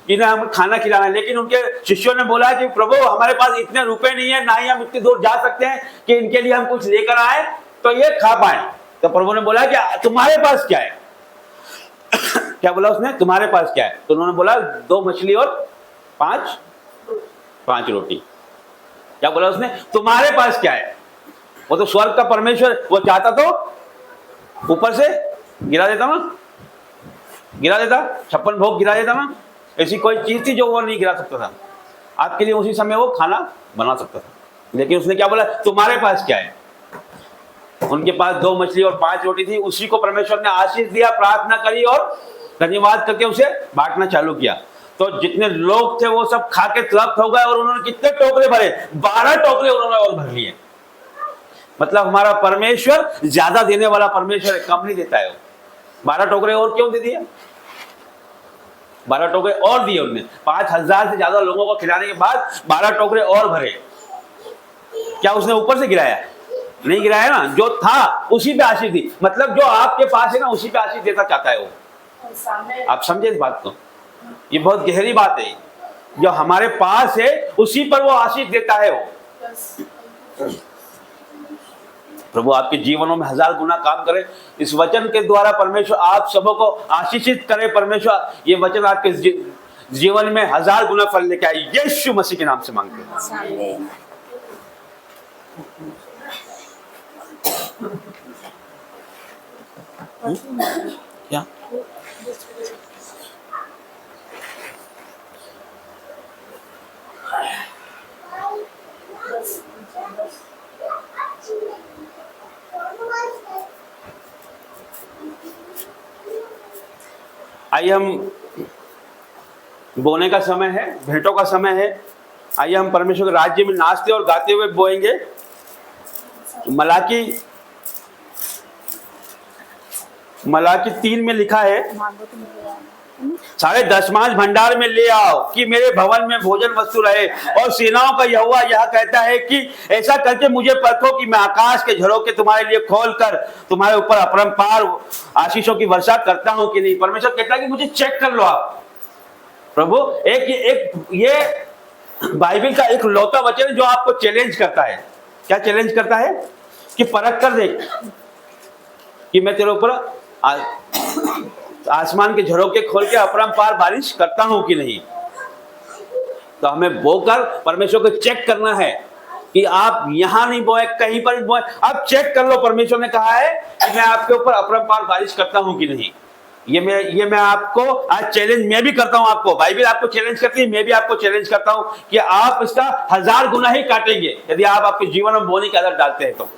[SPEAKER 2] इन्हें हम खाना खिलाना है। लेकिन उनके शिष्यों ने बोला कि प्रभु, हमारे पास इतने रुपए नहीं है, ना ही हम इतनी दूर जा सकते हैं कि इनके लिए हम कुछ लेकर आए तो ये खा पाए। तो प्रभु ने बोला कि तुम्हारे पास क्या है। क्या बोला उसने, तुम्हारे पास क्या है। तो उन्होंने बोला 2 मछली और 5 रोटी। क्या बोला उसने, तुम्हारे पास क्या है। वो तो स्वर्ग का परमेश्वर, वो चाहता तो ऊपर से गिरा देता ना, गिरा देता, 56 भोग गिरा देता ना। ऐसी कोई चीज थी जो वो नहीं गिरा सकता था। आपके लिए उसी समय वो खाना बना सकता था। लेकिन उसने क्या बोला, तुम्हारे पास क्या है। उनके पास 2 मछली और 5 रोटी थी। उसी को परमेश्वर ने आशीष दिया, प्रार्थना करी और धन्यवाद करके उसे बांटना चालू किया। तो जितने लोग थे वो सब खा के तृप्त हो गए। और उन्होंने कितने टोकरे भरे, 12 टोकरे उन्होंने और भर लिए। मतलब हमारा परमेश्वर ज्यादा देने वाला परमेश्वर है, कम नहीं देता है वो। 12 टोकरे और क्यों दे दिए, 12 टोकरे और दिए उन्होंने। 5000 से ज्यादा लोगों को खिलाने के बाद 12 टोकरे और भरे। क्या उसने ऊपर से गिराया, नहीं गिराया ना। जो था उसी पे आशीष दी। मतलब जो आपके पास है ना, उसी पे आशीष देना चाहता है वो। आप समझे इस बात को, ये बहुत गहरी बात है। जो हमारे पास है उसी पर वो आशीष देता है वो। प्रभु आपके जीवनों में 1000 गुना काम करे। इस वचन के द्वारा परमेश्वर आप सबों को आशीषित करे। परमेश्वर ये वचन आपके जीवन में 1000 गुना फल लेके आए। यीशु मसीह के नाम से मांगते हैं। क्या आइए, हम बोने का समय है, भेंटों का समय है। आइए हम परमेश्वर के राज्य में नाचते और गाते हुए बोएंगे। मलाकी 3 में लिखा है, 10.5 भंडार में ले आओ कि मेरे भवन में भोजन वस्तु रहे। और सेनाओं का यहोवा यह कहता है कि ऐसा करके मुझे परखो कि मैं आकाश के झरोखे तुम्हारे लिए खोलकर तुम्हारे ऊपर अपरंपार आशीषों की वर्षा करता हूं कि नहीं। परमेश्वर कहता है कि मुझे चेक कर लो आप। प्रभु ये बाइबल का एक लौता वचन है जो आपको चैलेंज करता है। क्या चैलेंज करता है, कि परख कर देख कि मैं तेरे ऊपर आसमान के झरोखे खोल के अपरंपार बारिश करता हूं कि नहीं। तो हमें बोकर परमेश्वर को चेक करना है कि आप यहां नहीं बोए, कहीं पर बोए, आप चेक कर लो। परमेश्वर ने कहा है कि मैं आपके ऊपर अपरंपार बारिश करता हूं कि नहीं। ये मैं आपको आज चैलेंज मैं भी करता हूं। आपको बाइबल आपको चैलेंज करती है, मैं भी आपको चैलेंज करता हूं कि आप इसका 1000 गुना ही काटेंगे यदि आप आपके जीवन में बोने की आदत डालते हैं। तो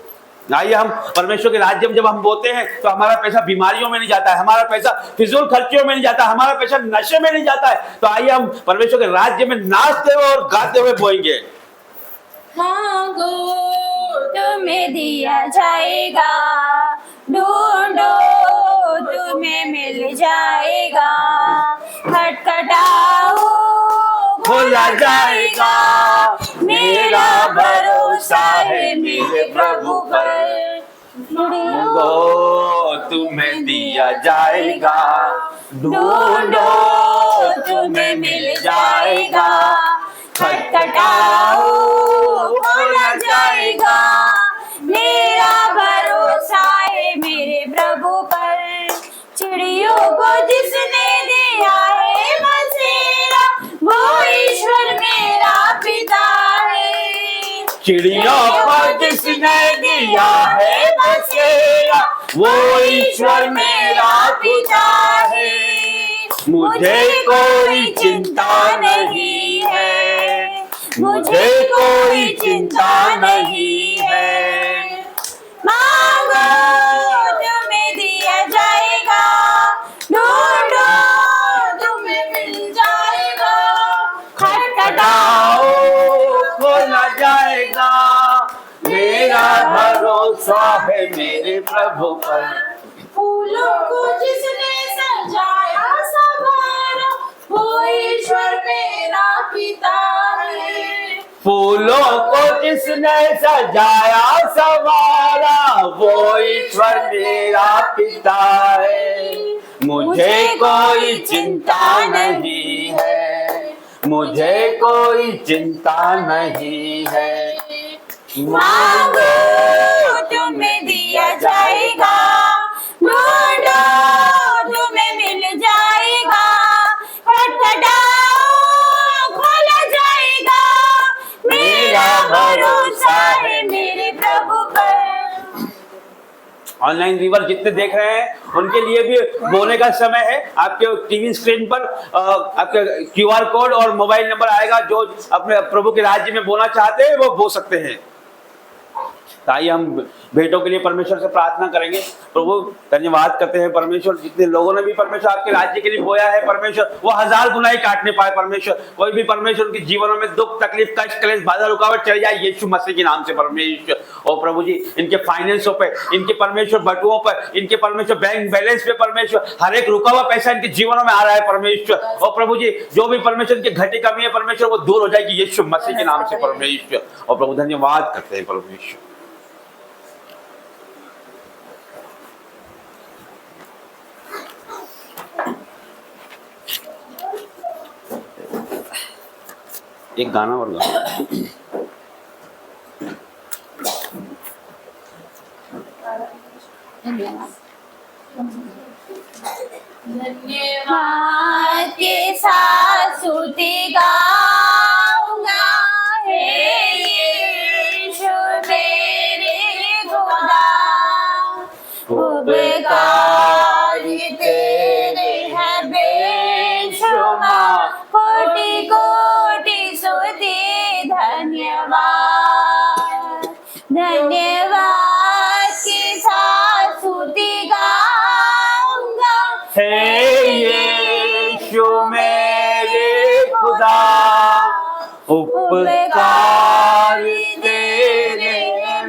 [SPEAKER 2] आइए हम परमेश्वर के राज्य में जब हम बोते हैं तो हमारा पैसा बीमारियों में नहीं जाता है, हमारा पैसा फिजूल खर्चियों में नहीं जाता, हमारा पैसा नशे में नहीं जाता है। तो आइए हम परमेश्वर के राज्य में नाचते हुए और गाते हुए बोएंगे।
[SPEAKER 4] मांगो तुम्हें दिया जाएगा, ढूंढो तुम्हें मिल जाएगा, खटखटाओ
[SPEAKER 2] खोला जाएगा,
[SPEAKER 4] भरोसा है मेरे प्रभु पर।
[SPEAKER 2] ढूंढो तुम्हें दिया जाएगा,
[SPEAKER 4] ढूंढो तुम्हें मिल जाएगा, खटखटाओ खोला जाएगा। मेरा भरोसा है मेरे प्रभु पर। चिड़ियों को जिसने दिया है बसेरा, वो ईश्वर मेरा पिता है।
[SPEAKER 2] चिड़ियों को जिसने दिया है बसेरा, वो ईश्वर मेरा पिता है। मुझे कोई चिंता नहीं है, मुझे कोई चिंता नहीं है।
[SPEAKER 4] मांगो तुम्हें दिया जाएगा, ढूंढो तुम्हें मिल जाएगा, खटखटाओ
[SPEAKER 2] खोला जाएगा। मेरा भरोसा है मेरे प्रभु पर।
[SPEAKER 4] फूलों को जिसने सजाया संवारा, वो ईश्वर मेरा पिता है।
[SPEAKER 2] फूलों को जिसने सजाया संवारा, वो ईश्वर मेरा पिता है। मुझे कोई चिंता नहीं है, मुझे कोई चिंता नहीं है।
[SPEAKER 4] मांगो तुम्हें दिया जाएगा, ढूंढो तुम्हें मिल जाएगा, खटखटाओ खोला जाएगा। मेरा भरोसा है मेरे प्रभु पर।
[SPEAKER 2] ऑनलाइन व्यूअर जितने देख रहे हैं उनके लिए भी बोलने का समय है। आपके टीवी स्क्रीन पर आपके QR कोड और मोबाइल नंबर आएगा। जो अपने प्रभु के राज्य में बोलना चाहते हैं वो बोल सकते हैं। ताई हम भेंटों के लिए परमेश्वर से प्रार्थना करेंगे। प्रभु धन्यवाद करते हैं परमेश्वर, जितने लोगों ने भी परमेश्वर आपके राज्य के लिए बोया है परमेश्वर, वो 1000 गुना ही काटने पाए परमेश्वर। कोई भी परमेश्वर उनके जीवनों में दुख तकलीफ कष्ट क्लेश बाधा रुकावट चले जाए यीशु मसीह के नाम से परमेश्वर। और प्रभु जी इनके फाइनेंसों पे, इनके परमेश्वर बटुओं पर, इनके परमेश्वर बैंक बैलेंस पे परमेश्वर हर एक रुका हुआ पैसा इनके जीवनों में आ रहा है परमेश्वर। और प्रभु जी जो भी परमेश्वर की घटी कमी है परमेश्वर वो दूर हो जाएगी यीशु मसीह के नाम से परमेश्वर। और प्रभु धन्यवाद करते हैं परमेश्वर। एक गाना और गाना।
[SPEAKER 4] धन्यवाद के साथ स्तुति गाऊंगा, हे यीशु मेरे खुदा। उपकार तेरे हैं बेशुमार, कोटि कोटि स्तुति धन्यवाद। धन्यवाद के साथ स्तुति गाऊंगा,
[SPEAKER 2] हे यीशु मेरे खुदा। उपकार तेरे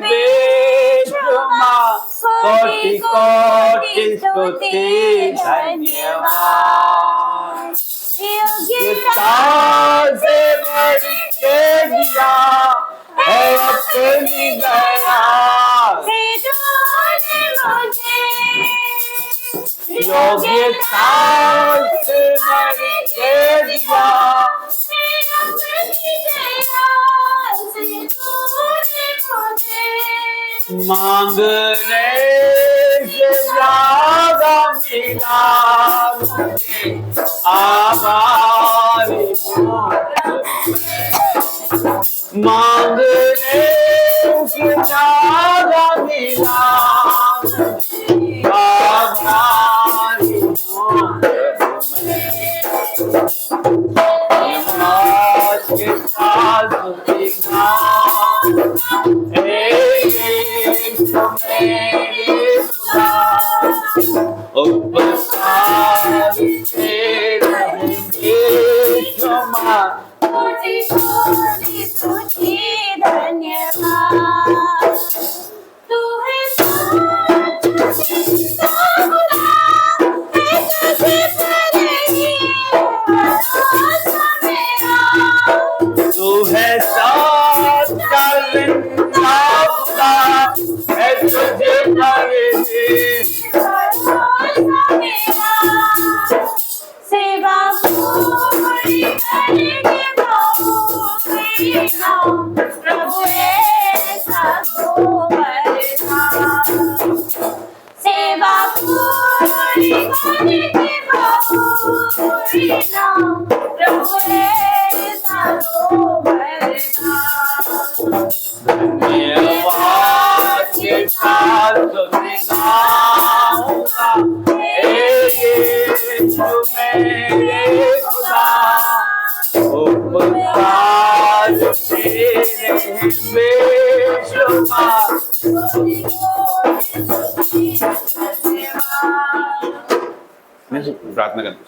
[SPEAKER 2] बेशुमार, कोटि कोटि स्तुति धन्यवाद। योग्यता से बढ़ के दिया है अपनी दया, योग्यता से बढ़ के दिया मांगने से ज्यादा मिला, आभारी हूँ। मांगने से ज्यादा मिला, आभारी हूँ। के साथ उपकार तेरे बेशुमार,
[SPEAKER 4] कोटि कोटि स्तुति धन्यवाद। तू है सच्चा खुदा, है तुझे पर ही भरोसा मेरा।
[SPEAKER 2] तू है साथ का धन्यवाद के साथ मैं गाऊंगा, हे यीशु मेरे खुदा, उपकार तेरे बेशुमार। प्रार्थना करते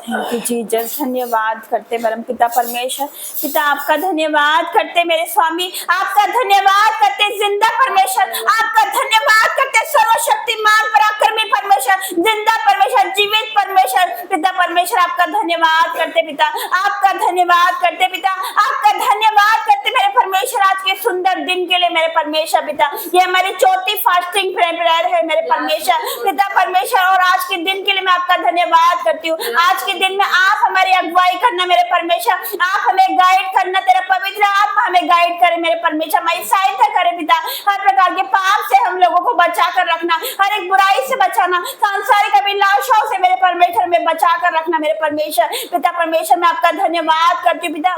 [SPEAKER 4] थैंक यू जीसस। धन्यवाद करते परम पिता परमेश्वर। पिता आपका धन्यवाद करते मेरे स्वामी, आपका धन्यवाद करते जिंदा परमेश्वर, आपका धन्यवाद करते सर्वशक्तिमान पराक्रमी परमेश्वर, जिंदा परमेश्वर, जीवित परमेश्वर। पिता परमेश्वर आपका धन्यवाद करते पिता, आपका धन्यवाद करते पिता, आपका धन्यवाद करते मेरे परमेश्वर आज के सुंदर दिन के लिए मेरे परमेश्वर पिता। ये हमारी चौथी फास्टिंग प्रेयर है मेरे परमेश्वर पिता परमेश्वर, और आज के दिन के लिए मैं आपका धन्यवाद करती हूँ। आज के दिन में आप हमारी अगुवाई करना मेरे परमेश्वर, आप हमें गाइड करना, तेरा पवित्र आत्मा हमें गाइड करे मेरे परमेश्वर, हमारी सहायता करे पिता। हर प्रकार के पाप से हम लोगों को बचा कर रखना, हर एक बुराई से बचाना, सांसारिक अभिलाषाओं से मेरे परमेश्वर में बचा कर रखना मेरे परमेश्वर पिता परमेश्वर। मैं आपका धन्यवाद करती हूँ पिता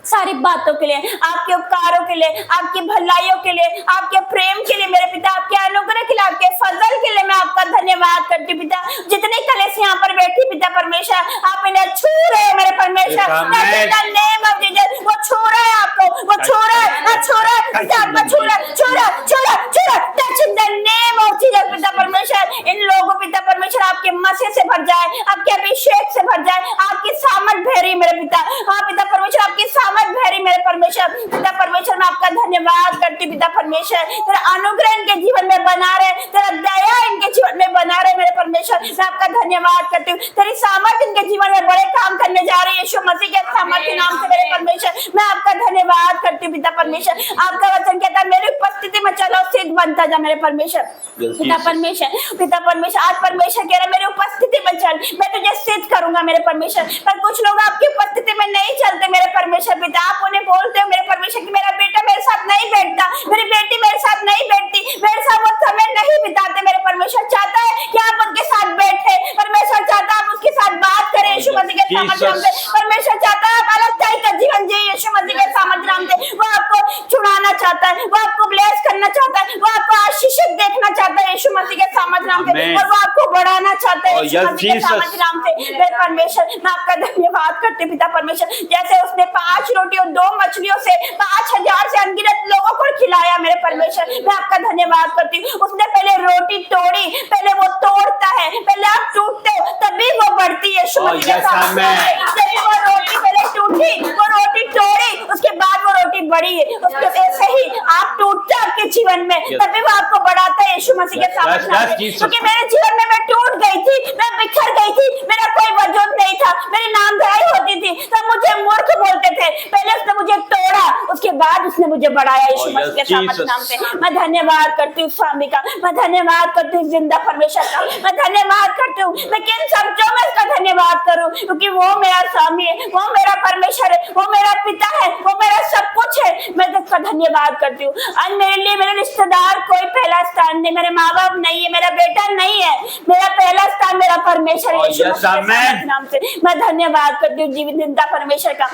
[SPEAKER 4] सारी बातों के लिए, आपके उपकारों के लिए, आपकी भलाइयों के लिए, आपके प्रेम के लिए मेरे पिता, आपके अनुग्रह के लिए, आपके फजल के लिए मैं आपका धन्यवाद करती हूँ पिता। जितने कलेश यहाँ पर बैठी पिता परमेश्वर, आप इन्हें छू रहे हैं मेरे परमेश्वर, वो छू रहे हैं आपको, वो छू रहे हैं, छू रहे हैं, छू रहे, छू रहे, छू रहे, छू रहे, touch in the name of Jesus पिता परमेश्वर। इन लोगों पिता परमेश्वर आपके मसीह से भर जाए, आपके अभिषेक से भर जाए, आपकी सामर्थ भरी मेरे पिता। हाँ पिता परमेश्वर आपकी भैरी मेरे परमेश्वर पिता परमेश्वर, मैं आपका धन्यवाद करती पिता परमेश्वर। तेरा अनुग्रह इनके जीवन में बना रहे, तेरा दया इनके जीवन में बना रहे मेरे परमेश्वर, मैं आपका धन्यवाद करती हूँ। तेरी सामर्थ इनके जीवन में बड़े काम करने जा रही है यीशु मसीह के सामर्थ के नाम से मेरे परमेश्वर, मैं आपका धन्यवाद करती हूँ पिता परमेश्वर। आपका वचन कहता है मेरी उपस्थिति में चलो सिद्ध बनता जा मेरे परमेश्वर पिता परमेश्वर। पिता परमेश्वर आज परमेश्वर कह रहा मेरी उपस्थिति में चल, मैं तुझे सिद्ध करूंगा मेरे परमेश्वर। पर कुछ लोग आपकी उपस्थिति में नहीं चलते मेरे परमेश्वर पिता, आप उन्हें बोलते हो मेरे परमेश्वर कि मेरा बेटा मेरे साथ नहीं बैठता, मेरी बेटी मेरे साथ नहीं बैठती, मेरे साथ वो समय नहीं बिताते मेरे परमेश्वर। चाहता है कि आप उनके साथ बैठे, परमेश्वर चाहता है आप उसके साथ बात करें यीशु मसीह के सामर्थ्य नाम से। परमेश्वर चाहता है आप अलग टाइप का जीवन जिए यीशु मसीह के सामर्थ्य नाम से। वो आपको छुड़ाना चाहता है, वो आपको ब्लेस करना चाहता है, वो आपको आशीषित देखना चाहता है यीशु मसीह के सामर्थ्य नाम से, और वो आपको बढ़ाना चाहता है यीशु मसीह के सामर्थ्य नाम से मेरे परमेश्वर। मैं आपका धन्यवाद करती पिता परमेश्वर, जैसे उसने 5 रोटी और 2 मछलियों से 5000 से अनगिनत लोगों को खिलाया मेरे परमेश्वर, मैं आपका धन्यवाद करती हूँ। उसने पहले रोटी तोड़ी, पहले वो तोड़ता है, पहले आप टूटते हो तभी वो बढ़ती है यीशु मसीह के सामने। वो रोटी पहले टूटी, वो रोटी तोड़ी, उसके बाद वो रोटी बढ़ी है। उसके ऐसे ही आप टूटते आपके जीवन में तभी वो आपको बढ़ाता है यीशु मसीह के सामने। क्योंकि मेरे जीवन में मैं टूट गई थी, मैं बिखर गई थी, मेरा कोई वजूद नहीं था, मेरी नामधराई होती थी, सब मुझे मूर्ख बोलते थे। पहले उसने मुझे तोड़ा, उसके बाद उसने मुझे बढ़ाया यीशु मसीह के सामर्थ्य नाम से। मैं धन्यवाद करती हूँ स्वामी का, मैं धन्यवाद करती हूँ जिंदा परमेश्वर का, मैं धन्यवाद करती हूँ। मैं किन शब्दों में इसका धन्यवाद करूँ, क्योंकि वो मेरा स्वामी है, वो मेरा परमेश्वर है, वो मेरा पिता है, वो मेरा सब कुछ है। मैं इसका धन्यवाद करती हूँ। आज मेरे लिए मेरे रिश्तेदार कोई पहला स्थान नहीं, मेरे माँ बाप नहीं है, मेरा बेटा नहीं है, मेरा पहला स्थान मेरा परमेश्वर है यीशु मसीह के सामर्थ्य नाम से। मैं धन्यवाद करती हूँ जीवित जिंदा परमेश्वर का,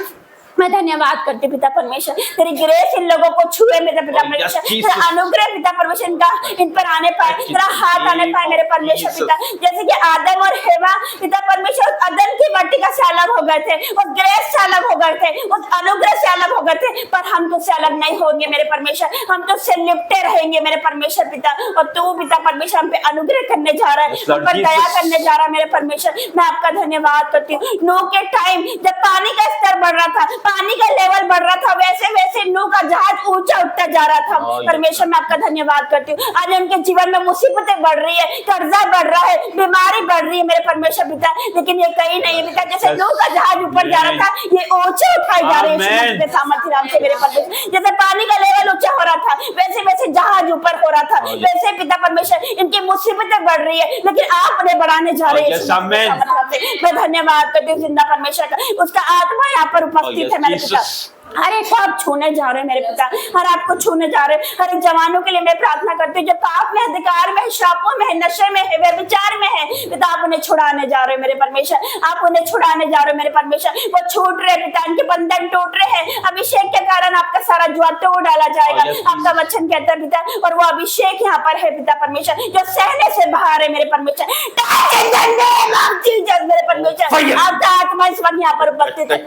[SPEAKER 4] मैं धन्यवाद करती पिता परमेश्वर। तेरी ग्रेस इन लोगों को छुए मेरे पिता परमेश्वर, तेरा अनुग्रह पिता परमेश्वर इनका इन पर आने पाए, तेरा हाथ आने पाए मेरे परमेश्वर पिता। जैसे कि आदम और हेवा पिता परमेश्वर अदन की वाटिका से अलग हो गए थे, उस ग्रेस से अलग हो गए थे, उस अनुग्रह से अलग हो गए थे, पर हम तुझसे अलग नहीं होंगे मेरे परमेश्वर, हम तुझसे लिपटे रहेंगे मेरे परमेश्वर पिता। और तू पिता परमेश्वर हम पे अनुग्रह करने जा रहा है, हम पर दया करने जा रहा है मेरे परमेश्वर। मैं आपका धन्यवाद करती हूँ। नूह के टाइम जब पानी का स्तर बढ़ रहा था, पानी का लेवल बढ़ रहा था, वैसे वैसे नूह का जहाज ऊंचा उठता जा रहा था। परमेश्वर मैं आपका धन्यवाद करती हूँ। आज उनके जीवन में मुसीबतें बढ़ रही है, कर्जा बढ़ रहा है, बीमारी बढ़ रही है मेरे परमेश्वर पिता, लेकिन ये कहीं नहीं है पिता। जैसे नूह का जहाज ऊपर जा रहा था, ये ऊंचे उठाए जा रहे हैं सामर्थ्य नाम से मेरे परमेश्वर। जैसे पानी का लेवल ऊंचा हो रहा था, वैसे वैसे जहाज ऊपर हो रहा था, वैसे पिता परमेश्वर इनकी मुसीबतें बढ़ रही है, लेकिन आप उन्हें बढ़ाने जा रहे हैं। मैं धन्यवाद करती हूँ जिंदा परमेश्वर का, उसका आत्मा यहाँ पर उपस्थित है मेरे पिता। हर एक को आप छूने जा रहे हैं मेरे पिता, हर आपको छूने जा रहे हैं। हर एक जवानों के लिए मैं प्रार्थना करती हूँ जो पाप में, अधिकार में, श्रापों में है, नशे में है, व्यभिचार में है पिता, आप उन्हें छुड़ाने जा रहे हैं मेरे परमेश्वर, आप उन्हें छुड़ाने जा रहे हो मेरे परमेश्वर। वो छूट रहे पिता, इनके बंधन टूट रहे हैं, अभिषेक के कारण आपका सारा जुआ तोड़ डाला जाएगा, आपका वचन कहता है पिता। और वो अभिषेक यहाँ पर है पिता परमेश्वर जो सहने से बाहर है मेरे परमेश्वर, मेरे परमेश्वर। आपका आत्मा इस वक्त यहाँ पर उपस्थित है,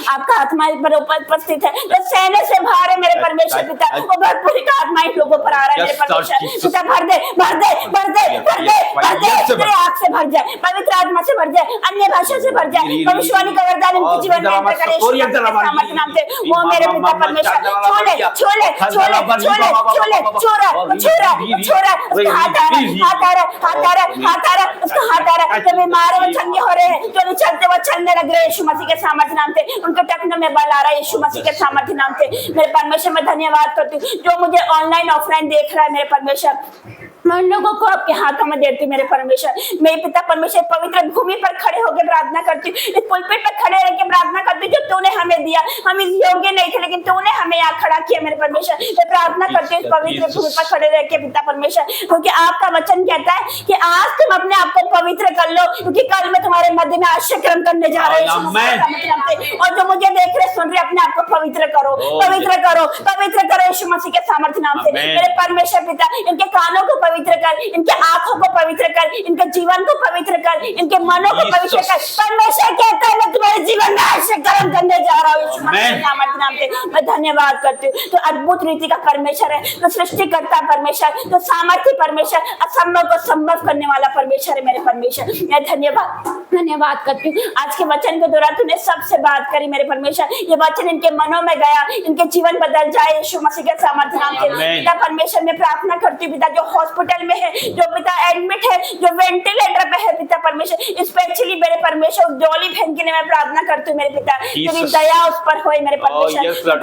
[SPEAKER 4] आपका आत्मा इस पर उपस्थित है जो सहने से बाहर है मेरे परमेश्वर पिता। वो भरपूरी का आत्मा इन लोगों पर आ रहा है मेरे परमेश्वर पिता। भर दे, भर दे, भर दे, भर दे, भर दे, तेरे आग से भर जाए, पवित्र आत्मा से भर जाए, अन्य भाषा से भर जाए, भविष्यवाणी का वरदान इनके जीवन में एंटर करे सामर्थ नाम से। वो मेरे पिता परमेश्वर छोले छोले छोले छोले छोले छोरा छोरा छोरा, उसका हाथ आ रहा, हाथ आ रहा, हाथ आ रहा, हाथ आ रहा, उसका हाथ आ रहा। जो बीमार है वो चंगे हो रहे हैं, जो नहीं चलते वो चलने लग रहे हैं यीशु मसीह के सामर्थ नाम से। उनके टखनों में बल आ रहा है यीशु मसीह के सामर्थ्य नाम से। मेरे परमेश्वर मैं धन्यवाद करती हूँ जो मुझे ऑनलाइन ऑफलाइन देख रहा है मेरे परमेश्वर, मैं उन लोगों को आपके हाथों में देती हूँ मेरे परमेश्वर। मेरे पिता परमेश्वर पवित्र भूमि पर खड़े होकर प्रार्थना करती हूँ, इस पुलपिट पर खड़े रह के प्रार्थना करती हूँ जो तूने हमें दिया। हम इस योग्य नहीं थे लेकिन तूने हमें यहाँ खड़ा किया मेरे परमेश्वर। मैं प्रार्थना करती हूँ इस पवित्र भूमि पर खड़े रह के पिता परमेश्वर, क्योंकि आपका वचन कहता है कि आज तुम अपने आप को पवित्र कर लो, क्योंकि कल मैं तुम्हारे मध्य में आश्रय करने जा रहे हैं। और जो मुझे देख रहे सुन रहे अपने आप को पवित्र करो, पवित्र करो, पवित्र करो यीशु मसीह के सामर्थ्य नाम से। मेरे परमेश्वर पिता इनके कानों को पवित्र कर, इनके आंखों को पवित्र कर, इनके जीवन को पवित्र कर, इनके मनों को पवित्र कर। परमेश्वर कहता है मैं तुम्हारे जीवन में आश्रय करने जा रहा हूँ यीशु मसीह के सामर्थ्य नाम से। मैं धन्यवाद करती हूँ तो अद्भुत रीति का परमेश्वर है, तो सृष्टिकर्ता परमेश्वर, तो सामर्थ्य परमेश्वर, असंभव को संभव करने वाला परमेश्वर है मेरे परमेश्वर। मैं धन्यवाद करती हूँ आज के वचन के दौरान तूने सबसे बात करी मेरे परमेश्वर, ये वचन इनके मनों में गया, इनके जीवन बदल जाए यीशु मसीह के सामर्थ्य नाम से। पिता परमेश्वर मैं प्रार्थना करती हूँ पिता जो हॉस्पिटल में है, जो पिता एडमिट है, जो वेंटिलेटर पे है पिता परमेश्वर, स्पेशली मेरे परमेश्वर डॉली बहन के लिए मैं प्रार्थना करती हूँ मेरे पिता, तेरी दया उस पर होए मेरे परमेश्वर।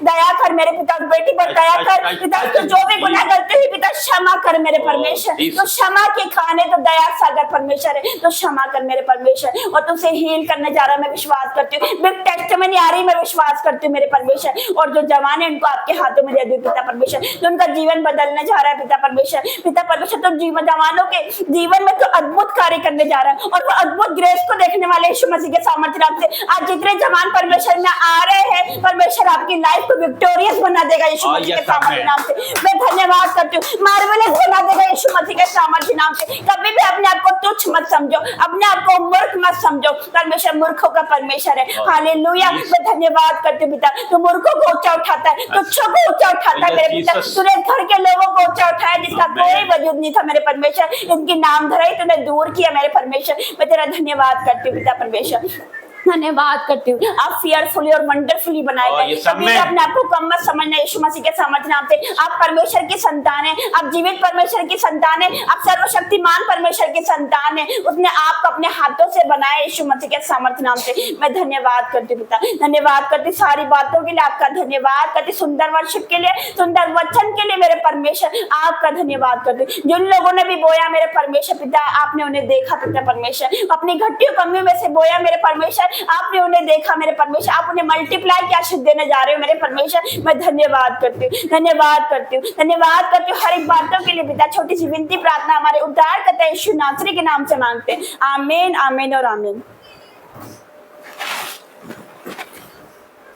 [SPEAKER 4] दया कर मेरे पिता, बेटी पर दया कर पिता, तो जो भी गुनाह करते हुए पिता क्षमा कर मेरे परमेश्वर। तो क्षमा के खाने तो दया सागर परमेश्वर है, तो क्षमा कर मेरे परमेश्वर। और तुझसे हील करने जा रहा मैं विश्वास करती हूँ, बिग टेस्टिमनी आ रही मैं विश्वास करती हूँ मेरे परमेश्वर। और जो जवान है उनको आपके हाथों में दे दूं पिता परमेश्वर, जो उनका जीवन बदलने जा रहा है पिता परमेश्वर। पिता परमेश्वर तो जीवन जवानों के जीवन में तो अद्भुत कार्य करने जा रहा है, और वो अद्भुत ग्रेस को देखने वाले यीशु मसीह के सामर्थ्य नाम से। आज जितने जवान परमेश्वर में आ रहे हैं परमेश्वर आपकी लाइफ को विक्टोरियस बना देगा यीशु मसीह के सामर्थ्य नाम से। मैं धन्यवाद करती हूँ, मार्वेलस बना देगा यीशु मसीह के सामर्थ्य नाम से। कभी भी अपने आप को तुच्छ मत समझो, अपने आप को मूर्ख मत समझो, परमेश्वर मूर्खों का परमेश्वर है। हालेलुया। मैं धन्यवाद करती हूँ पिता, तो मूर्खों को ऊंचा उठाता है, तुच्छों को ऊंचा उठाता है मेरे पिता। तूने घर के लोगों को ऊंचा उठाया जिसका कोई वजूद नहीं था मेरे परमेश्वर, इनकी नाम धराई तूने दूर किया मेरे परमेश्वर। मैं तेरा धन्यवाद करती हूँ पिता परमेश्वर, धन्यवाद करती हूँ। आप फियरफुली और वंडरफुली बनाए गए, कभी अपने आप को कम मत समझना यीशु मसीह के सामर्थ्य नाम से। आप परमेश्वर की संतान है, आप जीवित परमेश्वर की संतान है, आप सर्वशक्तिमान परमेश्वर की संतान है। उसने आपको अपने हाथों से बनाया यीशु मसीह के सामर्थ्य नाम से। मैं धन्यवाद करती हूँ पिता, धन्यवाद करती सारी बातों के लिए आपका धन्यवाद करती, सुंदर वर्शिप के लिए, सुंदर वचन के लिए मेरे परमेश्वर आपका धन्यवाद करती। जिन लोगों ने भी बोया मेरे परमेश्वर पिता आपने उन्हें देखा पिता परमेश्वर, अपनी घटियों कमियों में से बोया मेरे परमेश्वर आपने उन्हें देखा मेरे परमेश्वर, आप उन्हें मल्टीप्लाई के आशीष देने जा रहे हो मेरे परमेश्वर। मैं धन्यवाद करती हूँ, धन्यवाद करती हूँ, धन्यवाद करती हूँ हर एक बातों के लिए पिता। छोटी सी विनती प्रार्थना हमारे उद्धार करता है यीशु नासरी के नाम से मांगते हैं, आमीन आमीन और आमीन।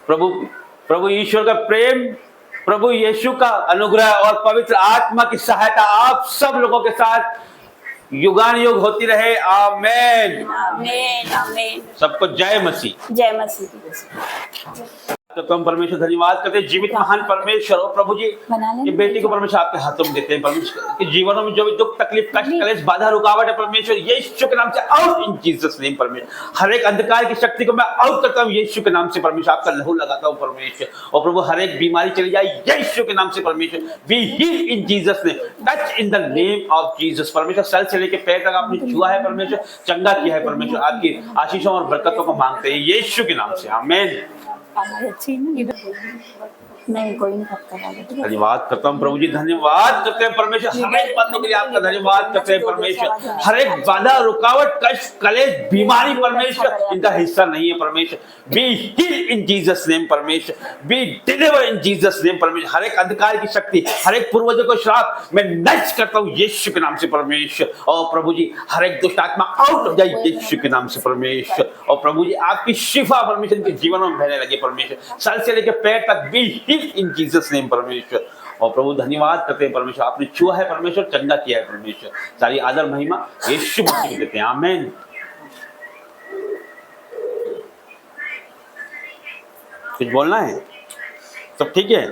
[SPEAKER 2] प्रभु ईश्वर का प्रेम, प्रभु यीशु का अनुग्रह और पवित्र आत्मा की सहायता आप सब लोगों के साथ युगान युग होती रहे। आमेन
[SPEAKER 4] आमीन आमीन।
[SPEAKER 2] सबको जय मसीह,
[SPEAKER 4] जय मसीह।
[SPEAKER 2] तो हम परमेश्वर धन्यवाद करते हैं, जीवित महान परमेश्वर हो प्रभु जी। ये बेटी को परमेश्वर आपके हाथों में देते हैं परमेश्वर, कि जीवनों में जो भी दुख तकलीफ कष्ट कलेश बाधा रुकावट है परमेश्वर यीशु के नाम से आउट इन जीसस नेम परमेश्वर। हर एक अंधकार की शक्ति को मैं आउट करता हूँ यीशु के नाम से परमेश्वर, आपका लहू लगाता हूँ परमेश्वर। और प्रभु हर एक बीमारी चली जाए यीशु के नाम से परमेश्वर, be healed in Jesus name, touch in the name of Jesus परमेश्वर। सर से लेकर पैर तक आपने छुआ है परमेश्वर, चंगा किया है परमेश्वर। आपकी आशीषों और बरकतों को मांगते हैं यीशु के नाम से, आमीन।
[SPEAKER 4] नहीं कोई नहीं पक्का लगा।
[SPEAKER 2] धन्यवाद करता हूँ प्रभु जी, धन्यवाद करते हैं परमेश्वर, हर एक बातों के लिए आपका धन्यवाद करते हैं परमेश्वर। हर एक बाधा, रुकावट, कष्ट, कलेश, बीमारी परमेश्वर इनका हिस्सा नहीं है परमेश्वर। Be heal in Jesus name परमेश्वर, be deliver in Jesus name परमेश्वर। हर एक अंधकार की शक्ति, हर एक पूर्वजों को श्राप मैं नष्ट करता हूँ यीशु के नाम से परमेश्वर। और प्रभु जी हर एक दुष्ट आत्मा आउट हो जाए यीशु के नाम से परमेश्वर। और प्रभु जी आपकी शिफा परमेश्वर इनके जीवनों में बहने लगे परमेश्वर, सर से लेकर पैर तक be heal in Jesus name परमेश्वर। और प्रभु धन्यवाद करते हैं परमेश्वर, आपने छुआ है परमेश्वर, चंगा किया है परमेश्वर। सारी आदर महिमा यीशु मसीह को देते हैं, आमीन। कुछ बोलना है? सब ठीक है?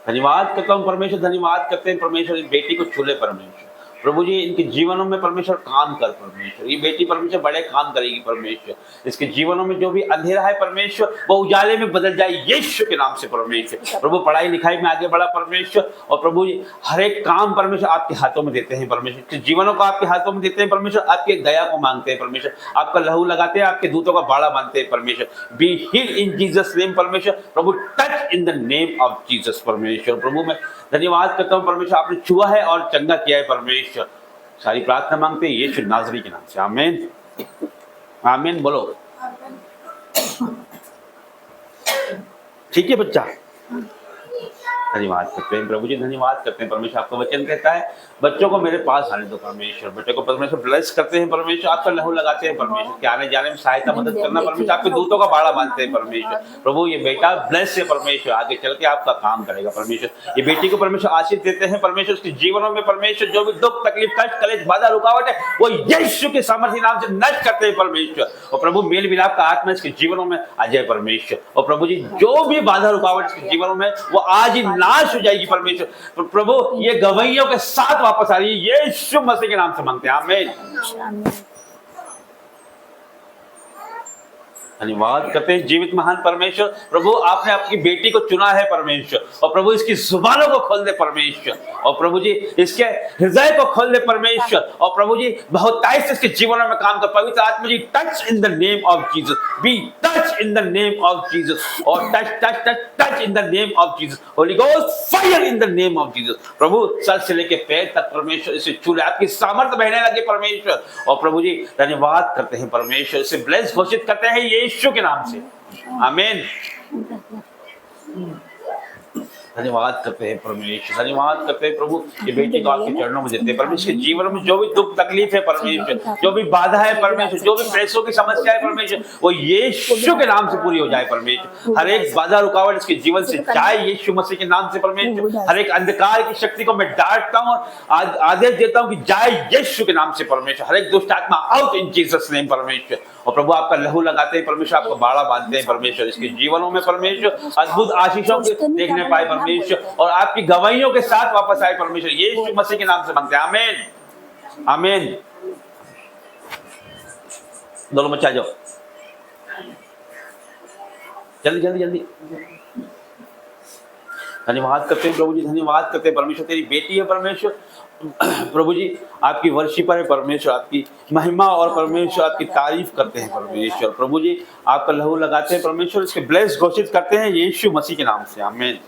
[SPEAKER 2] धन्यवाद करता हूँ परमेश्वर, धन्यवाद करते हैं परमेश्वर, इस बेटी को छू ले परमेश्वर। प्रभु जी इनके जीवनों में परमेश्वर काम कर परमेश्वर, ये बेटी परमेश्वर बड़े काम करेगी परमेश्वर। इसके जीवनों में जो भी अंधेरा है परमेश्वर वो उजाले में बदल जाए यीशु के नाम से परमेश्वर। प्रभु पढ़ाई लिखाई में आगे बढ़ा परमेश्वर। और प्रभु जी हर एक काम परमेश्वर आपके हाथों में देते हैं परमेश्वर, इसके जीवनों को आपके हाथों में देते हैं परमेश्वर। आपके दया को मांगते हैं परमेश्वर, आपका लहू लगाते हैं, आपके दूतों का बाड़ा बांधते हैं परमेश्वर। Be heal in Jesus name परमेश्वर। प्रभु touch in the name of Jesus परमेश्वर। प्रभु मैं धन्यवाद करता हूँ परमेश्वर, आपने छुआ है और चंगा किया है परमेश्वर। सारी प्रार्थना मांगते हैं यीशु नाज़री के नाम से, आमीन आमीन। बोलो ठीक है बच्चा? धन्यवाद करते हैं प्रभु जी, धन्यवाद करते हैं परमेश्वर। आपका वचन कहता है बच्चों को मेरे पास आने दो परमेश्वर, बच्चों को परमेश्वर ब्लेस करते हैं परमेश्वर, आपका लहू लगाते हैं परमेश्वर, के आने जाने में सहायता मदद करना परमेश्वर, आपके दूतों का बाड़ा बांधते हैं परमेश्वर। प्रभु ये बेटा ब्लेस है परमेश्वर, आगे चल के आपका काम करेगा परमेश्वर। ये बेटी को परमेश्वर आशीष देते हैं परमेश्वर, उसके जीवनों में परमेश्वर जो भी दुख तकलीफ कष्ट कलेश बाधा रुकावट है वो यीशु के सामर्थ्य नाम से नष्ट करते हैं परमेश्वर। और प्रभु मेल मिलाप का आत्मा इसके जीवनों में आ जाए परमेश्वर। और प्रभु जी जो भी बाधा रुकावट इसके जीवनों में वो आज ही नाश हो जाएगी परमेश्वर। प्रभु ये गवाहियों के साथ वापस आ रही है यीशु मसीह के नाम से मांगते हैं, आमीन। धन्यवाद करते हैं जीवित महान परमेश्वर। प्रभु आपने अपनी बेटी को चुना है परमेश्वर, और प्रभु इसकी जुबानों को खोल दे परमेश्वर, और प्रभु जी इसके हृदय को खोल दे परमेश्वर। और प्रभु जी बहुतायत से इसके जीवनों में काम कर। पवित्र आत्मा जी touch in the name of Jesus, be touch in the name of Jesus, और touch touch touch touch in the name of Jesus. Holy ghost fire in the name of Jesus. प्रभु सर से लेके पैर तक परमेश्वर इसे छू ले, आपकी सामर्थ्य बहने लगे परमेश्वर। और प्रभु जी धन्यवाद करते हैं परमेश्वर, इसे ब्लेस घोषित करते हैं यीशु के नाम से, आमीन। धन्यवाद करते हैं परमेश्वर, धन्यवाद करते हैं प्रभु ये बेटी को आपके चरणों में देते हैं परमेश्वर। के जीवन में जो भी दुख तकलीफ है परमेश्वर, जो भी बाधा है परमेश्वर, जो भी पैसों की समस्या है परमेश्वर, वो यीशु के नाम से पूरी हो जाए परमेश्वर। हर एक बाधा रुकावट इसके जीवन से जाए यीशु मसीह के नाम से परमेश्वर। हर एक अंधकार की शक्ति को मैं डांटता हूँ और आदेश देता हूँ कि जाए यीशु के नाम से परमेश्वर। हर एक दुष्ट आत्मा आउट इन जीसस नेम परमेश्वर। और प्रभु आपका लहू लगाते हैं परमेश्वर, आपको बाड़ा बांधते हैं परमेश्वर। इसके जीवनों में परमेश्वर अद्भुत आशीषों को देखने पाए परमेश्वर, और आपकी गवाहियों के साथ वापस आए परमेश्वर। यीशु मसीह के नाम से मांगते हैं, आमीन आमीन। दोनों बच्चे आ जाओ, जल्दी जल्दी जल्दी। धन्यवाद करते हैं प्रभु जी, धन्यवाद करते हैं परमेश्वर। तेरी बेटी है परमेश्वर, प्रभु जी आपकी वर्षी पर है परमेश्वर, आपकी महिमा और परमेश्वर आपकी तारीफ करते हैं परमेश्वर। प्रभु जी आपका लहू लगाते हैं परमेश्वर, इसके ब्लेस घोषित करते हैं यीशु मसीह के नाम से, आमीन।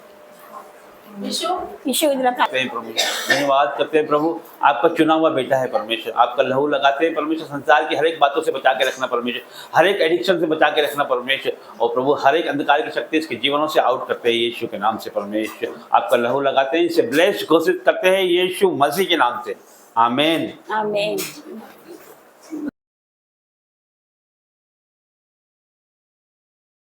[SPEAKER 2] प्रभु धन्यवाद करते हैं प्रभु, आपका चुना हुआ बेटा है परमेश्वर, आपका लहू लगाते हैं परमेश्वर। संसार की हर एक बातों से बचा के रखना परमेश्वर, हर एक एडिक्शन से बचा के रखना परमेश्वर। और प्रभु हर एक अंधकार की शक्ति इसके जीवनों से आउट करते हैं यीशु के नाम से परमेश्वर। आपका लहू लगाते हैं, इसे ब्लेस घोषित करते हैं यीशु मसीह के नाम से, आमीन
[SPEAKER 4] आमीन।